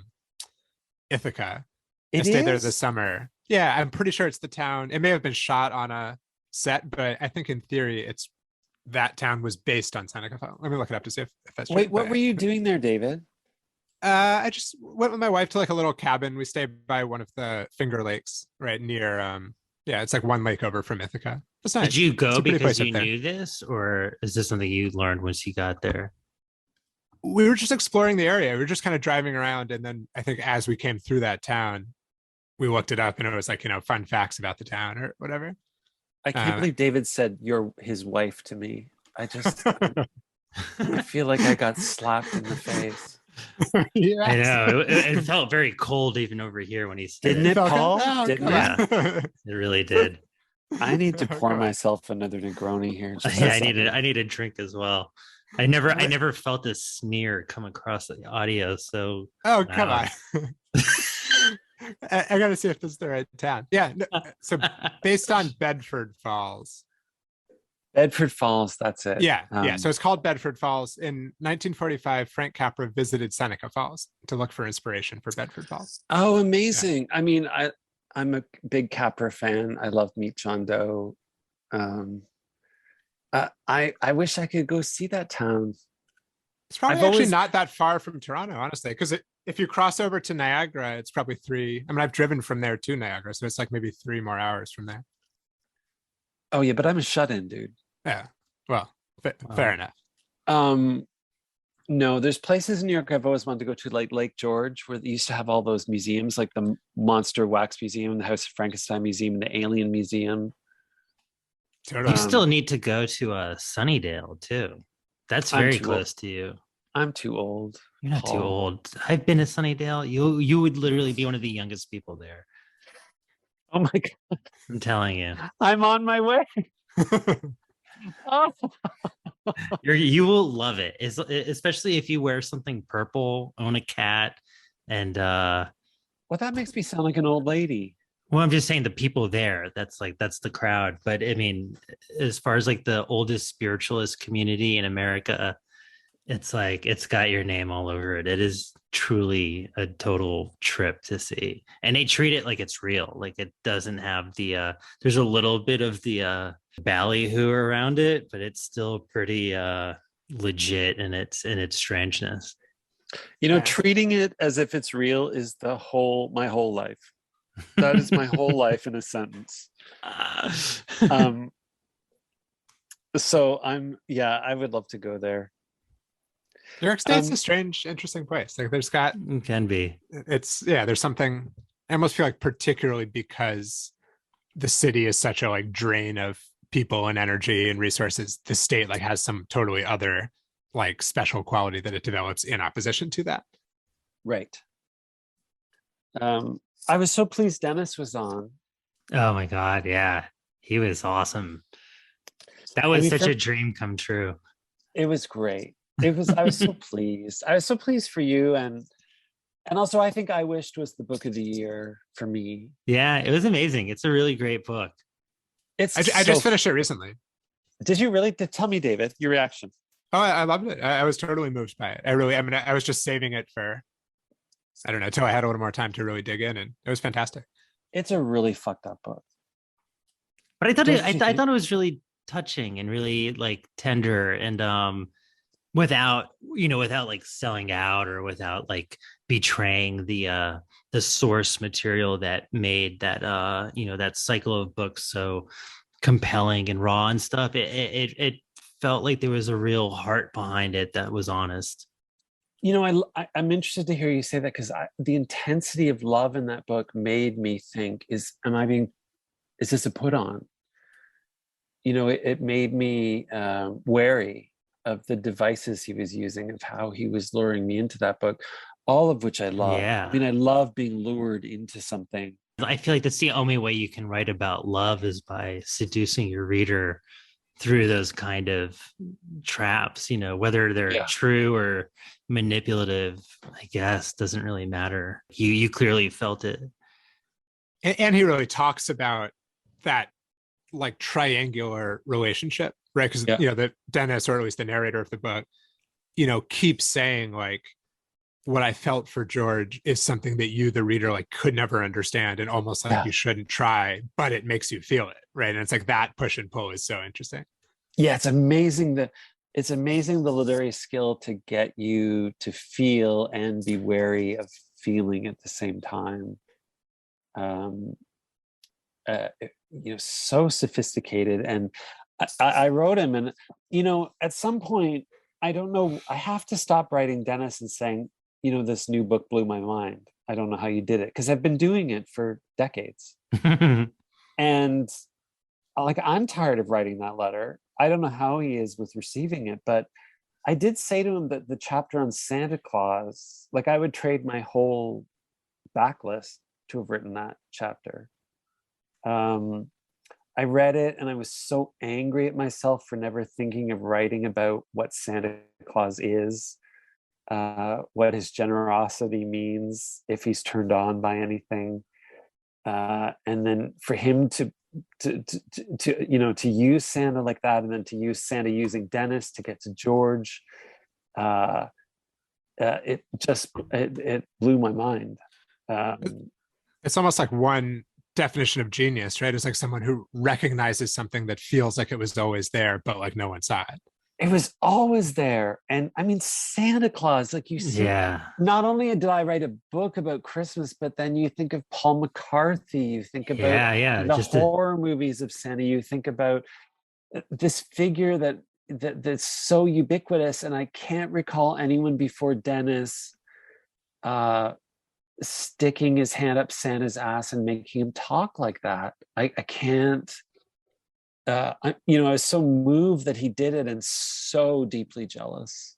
Ithaca. I stayed there this summer. Yeah, I'm pretty sure it's the town. It may have been shot on a set, but I think in theory that town was based on Seneca Falls. Let me look it up to see if that's true. Wait, what were you doing there, David? I just went with my wife to a little cabin. We stayed by one of the Finger Lakes right near it's like one lake over from Ithaca. It's nice. Did you go because you knew this, or is this something you learned once you got there? we were just exploring the area. We were just kind of driving around, and then I think as we came through that town, we looked it up, and it was like, fun facts about the town or whatever. I can't believe David said you're his wife to me. I feel like I got slapped in the face. Yes. I know it felt very cold even over here when he said Didn't it, Paul? Oh, Didn't come it? on. It really did. I need to Oh, pour God. myself another Negroni here. Just Yeah, a second. I need a drink as well. I never felt this sneer come across the audio. So Oh, come loud. on. I gotta see if this is the right town. Yeah. So based on Bedford Falls. Bedford Falls, that's it. Yeah. So it's called Bedford Falls. In 1945, Frank Capra visited Seneca Falls to look for inspiration for Bedford Falls. Oh, amazing. Yeah. I mean, I'm a big Capra fan. I love Meet John Doe. I wish I could go see that town. It's probably actually not that far from Toronto, honestly, because if you cross over to Niagara, it's probably 3. I mean, I've driven from there to Niagara, so it's like maybe 3 more hours from there. Oh yeah, but I'm a shut-in, dude. Yeah. Well, fair enough. No, there's places in New York I've always wanted to go to, like Lake George, where they used to have all those museums, like the Monster Wax Museum, the House of Frankenstein Museum, and the Alien Museum. Totally. You still need to go to Sunnydale too. That's very close to you. I'm too old. You're not too old. I've been to Sunnydale. You would literally be one of the youngest people there. Oh my God. I'm telling you. I'm on my way. Oh. You will love it, especially if you wear something purple, own a cat, and well, that makes me sound like an old lady. Well, I'm just saying the people there, that's the crowd. But I mean, as far as like the oldest spiritualist community in America, it's like it's got your name all over it. It is truly a total trip to see. And they treat it like it's real. Like it doesn't have the there's a little bit of the ballyhoo around it, but it's still pretty legit in its strangeness. Treating it as if it's real is my whole life. That is my whole life in a sentence. So I would love to go there. New York State's a strange, interesting place. Like there's something, I almost feel like, particularly because the city is such a like drain of people and energy and resources, the state like has some totally other like special quality that it develops in opposition to that. Right. I was so pleased Dennis was on. Oh my God. Yeah. He was awesome. That was such a dream come true. It was great. I was so pleased. I was so pleased for you. And also I think I Wished was the book of the year for me. Yeah, it was amazing. It's a really great book. I just finished it recently. Did you really? Tell me, David, your reaction. Oh, I loved it. I was totally moved by it. I was just saving it for, I don't know, until I had a little more time to really dig in, and it was fantastic. It's a really fucked up book. But I thought it was really touching and really like tender, and without like selling out or without like betraying the source material that made that that cycle of books so compelling and raw and stuff. It felt like there was a real heart behind it that was honest. I'm interested to hear you say that, because the intensity of love in that book made me think, is this a put on? It made me wary of the devices he was using, of how he was luring me into that book, all of which I love. Yeah. I mean, I love being lured into something. I feel like that's the only way you can write about love, is by seducing your reader through those kind of traps, whether they're true or manipulative, I guess, doesn't really matter. You clearly felt it. And he really talks about that like triangular relationship, right? Because the Dennis, or at least the narrator of the book, keeps saying like, what I felt for George is something that you, the reader, like could never understand, and almost like you shouldn't try, but it makes you feel it, right? And it's like that push and pull is so interesting. Yeah, it's amazing the literary skill to get you to feel and be wary of feeling at the same time. So sophisticated. And I wrote him, and at some point I don't know. I have to stop writing Dennis and saying, you know, this new book blew my mind. I don't know how you did it, because I've been doing it for decades. And like, I'm tired of writing that letter. I don't know how he is with receiving it, but I did say to him that the chapter on Santa Claus, like, I would trade my whole backlist to have written that chapter. I read it and I was so angry at myself for never thinking of writing about what Santa Claus is, what his generosity means, if he's turned on by anything. And then for him to you know, to use Santa like that, and then to use Santa using Dennis to get to George, it blew my mind. It's almost like one definition of genius, right? It's like someone who recognizes something that feels like it was always there, but like no one saw it. It was always there. And I mean, Santa Claus, like, you see, not only did I write a book about Christmas, but then you think of Paul McCarthy, you think about the horror movies of Santa, you think about this figure that's so ubiquitous. And I can't recall anyone before Dennis sticking his hand up Santa's ass and making him talk like that. I can't. You know, I was so moved that he did it, and so deeply jealous.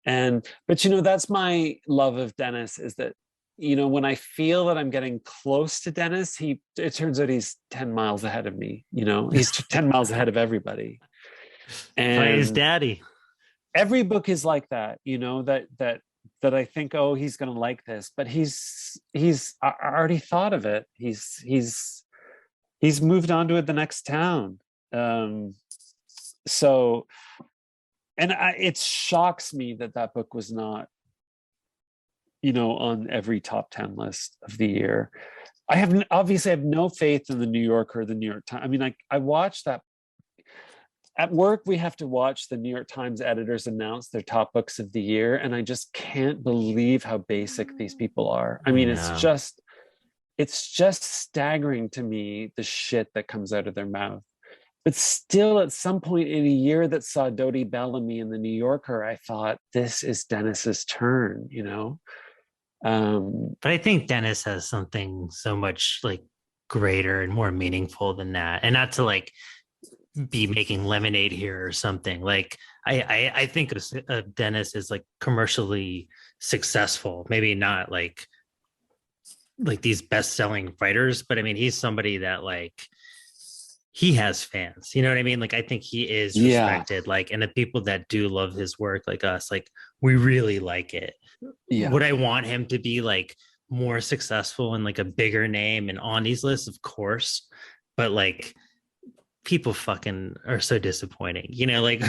But you know, that's my love of Dennis, is that, you know, when I feel that I'm getting close to Dennis, it turns out he's 10 miles ahead of me. You know, he's 10 miles ahead of everybody. And his daddy. Every book is like that, you know, that I think, oh, he's going to like this, but I already thought of it. He's moved on to the next town. So, and it shocks me that book was not, you know, on every top 10 list of the year. Obviously I have no faith in the New Yorker or the New York Times. I mean, I watched that. At work, we have to watch the New York Times editors announce their top books of the year, and I just can't believe how basic these people are. I mean, it's just staggering to me, the shit that comes out of their mouth. But still, at some point in a year that saw Dodie Bellamy in the New Yorker, I thought, this is Dennis's turn, you know? But I think Dennis has something so much like greater and more meaningful than that. And not to like be making lemonade here or something. Like I think of Dennis as like commercially successful, maybe not like these best-selling writers, but I mean, he's somebody that like he has fans, you know what I mean? Like, I think he is respected, like, and the people that do love his work, like us, like, we really like it. Would I want him to be like more successful and like a bigger name and on these lists? Of course, but like, people fucking are so disappointing, you know, like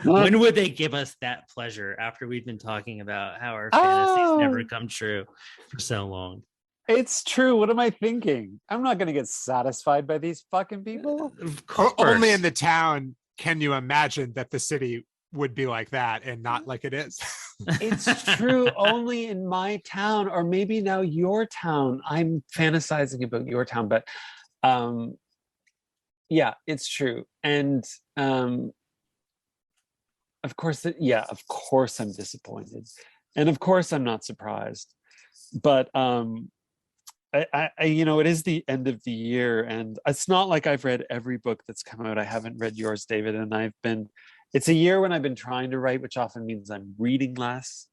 when would they give us that pleasure after we've been talking about how our fantasies never come true for so long? It's true. What am I thinking? I'm not going to get satisfied by these fucking people. Only in the town can you imagine that the city would be like that and not like it is. It's true. Only in my town, or maybe now your town. I'm fantasizing about your town, but yeah, it's true. And of course, of course I'm disappointed. And of course I'm not surprised. But I you know, it is the end of the year, and it's not like I've read every book that's come out. I haven't read yours, David, and it's a year when I've been trying to write, which often means I'm reading less.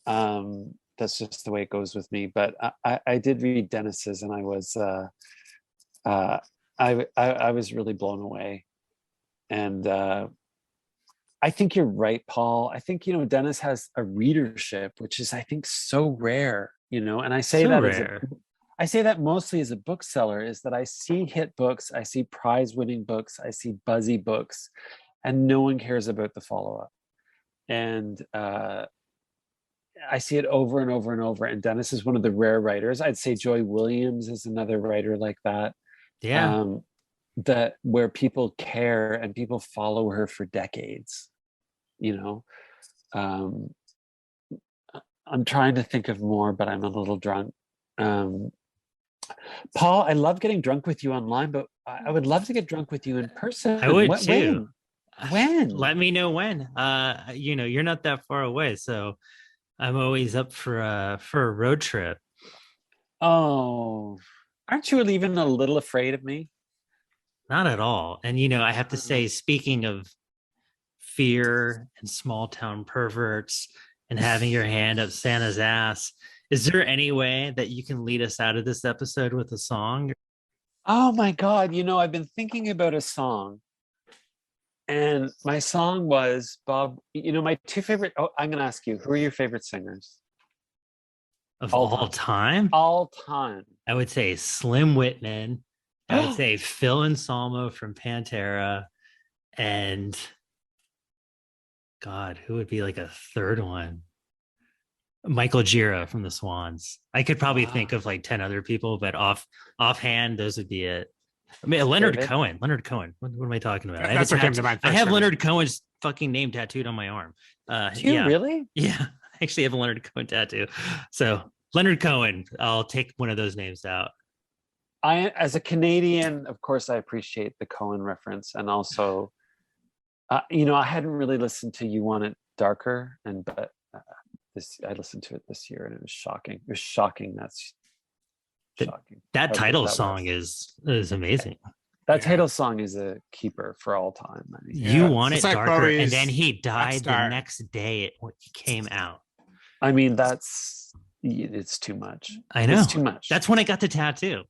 That's just the way it goes with me. But I did read Dennis's, and I was really blown away. And I think you're right, Paul. I think, you know, Dennis has a readership, which is, I think, so rare, you know, and I say so that I say that mostly as a bookseller, is that I see hit books, I see prize-winning books, I see buzzy books, and no one cares about the follow-up. And I see it over and over and over. And Dennis is one of the rare writers. I'd say Joy Williams is another writer like that. Yeah. That where people care and people follow her for decades, you know. I'm trying to think of more, but I'm a little drunk. Paul, I love getting drunk with you online, but I would love to get drunk with you in person. I would too. When? Let me know when. You're not that far away, so I'm always up for a road trip. Oh, aren't you even a little afraid of me? Not at all. And I have to say, speaking of fear and small town perverts and having your hand up Santa's ass, is there any way that you can lead us out of this episode with a song? Oh my God. I've been thinking about a song, and my song was Bob. My two favorite. Oh, I'm going to ask you, who are your favorite singers? Of all time? All time. I would say Slim Whitman. I would say Phil Anselmo from Pantera. And God, who would be like a third one? Michael Gira from the Swans. I could probably think of like 10 other people, but offhand, those would be it. I mean, Leonard David? Cohen. Leonard Cohen. What am I talking about? That's what came to mind I first have for me. Leonard Cohen's fucking name tattooed on my arm. Do you really? Yeah, I actually have a Leonard Cohen tattoo. So Leonard Cohen, I'll take one of those names out. As a Canadian, of course, I appreciate the Cohen reference, and also, I hadn't really listened to "You Want It Darker," but I listened to it this year, and it was shocking. It was shocking. That's shocking. That title that song is amazing. That title song is a keeper for all time. I mean, You Want It It's like Darker, Bowie's and then he died the Rockstar. next day it came out. I mean, it's too much. I know. It's too much. That's when I got the tattoo.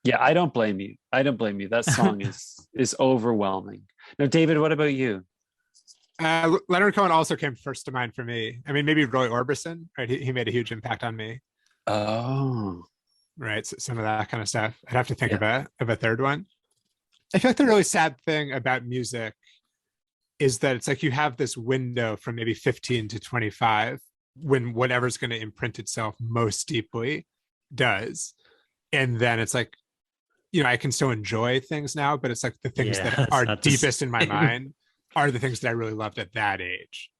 Yeah, I don't blame you. That song is overwhelming. Now, David, what about you? Leonard Cohen also came first to mind for me. I mean, maybe Roy Orbison, right? He made a huge impact on me, Oh, right? So some of that kind of stuff. I'd have to think of a third one. I feel like the really sad thing about music is that it's like you have this window from maybe 15 to 25 when whatever's going to imprint itself most deeply does. And then it's like, I can still enjoy things now, but it's like the things that are deepest in my mind are the things that I really loved at that age.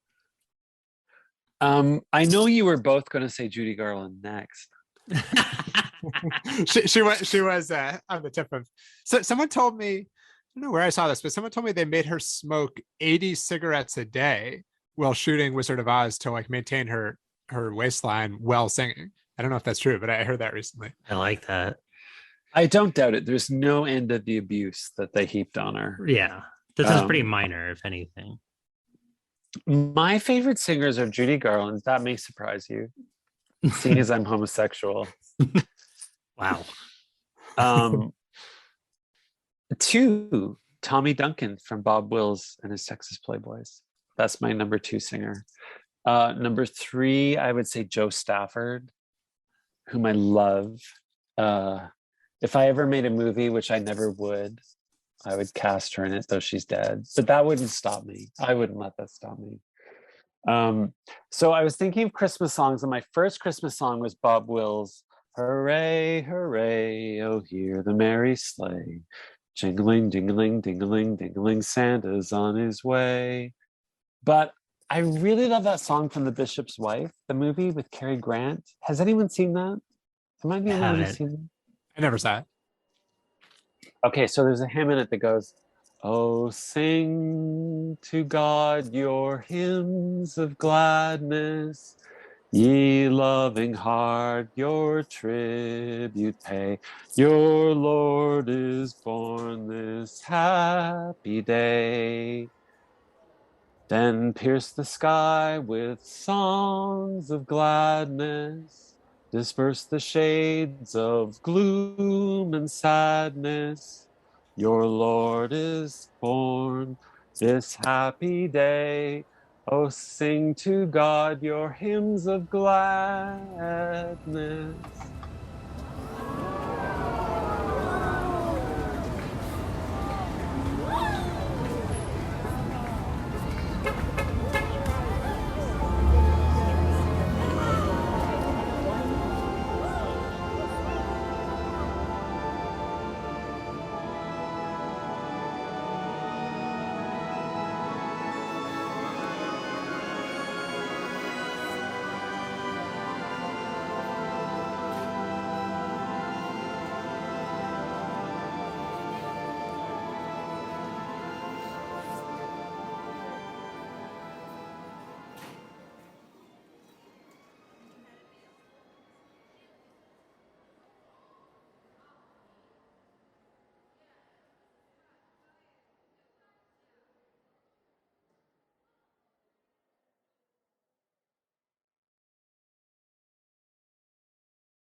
I know you were both going to say Judy Garland next. she was on the tip of. So someone told me, I don't know where I saw this, but someone told me they made her smoke 80 cigarettes a day while shooting Wizard of Oz to like maintain her waistline while singing. I don't know if that's true, but I heard that recently. I like that. I don't doubt it. There's no end of the abuse that they heaped on her. Yeah, this is pretty minor, if anything. My favorite singers are Judy Garland. That may surprise you, seeing as I'm homosexual. Wow. 2, Tommy Duncan from Bob Wills and his Texas Playboys. That's my number 2 singer. Number 3, I would say Joe Stafford, whom I love. If I ever made a movie, which I never would, I would cast her in it, though she's dead. But that wouldn't stop me. I wouldn't let that stop me. So I was thinking of Christmas songs, and my first Christmas song was Bob Wills' "Hooray, hooray, oh hear the merry sleigh. Jingling, jingling, dingling, dingling, Santa's on his way." But I really love that song from The Bishop's Wife, the movie with Cary Grant. Has anyone seen that? Am I the only one who's seen that? I never saw it. Okay, so there's a hymn in it that goes, "Oh, sing to God your hymns of gladness, ye loving heart, your tribute pay. Your Lord is born this happy day. Then pierce the sky with songs of gladness, disperse the shades of gloom and sadness. Your Lord is born this happy day. Oh, sing to God your hymns of gladness."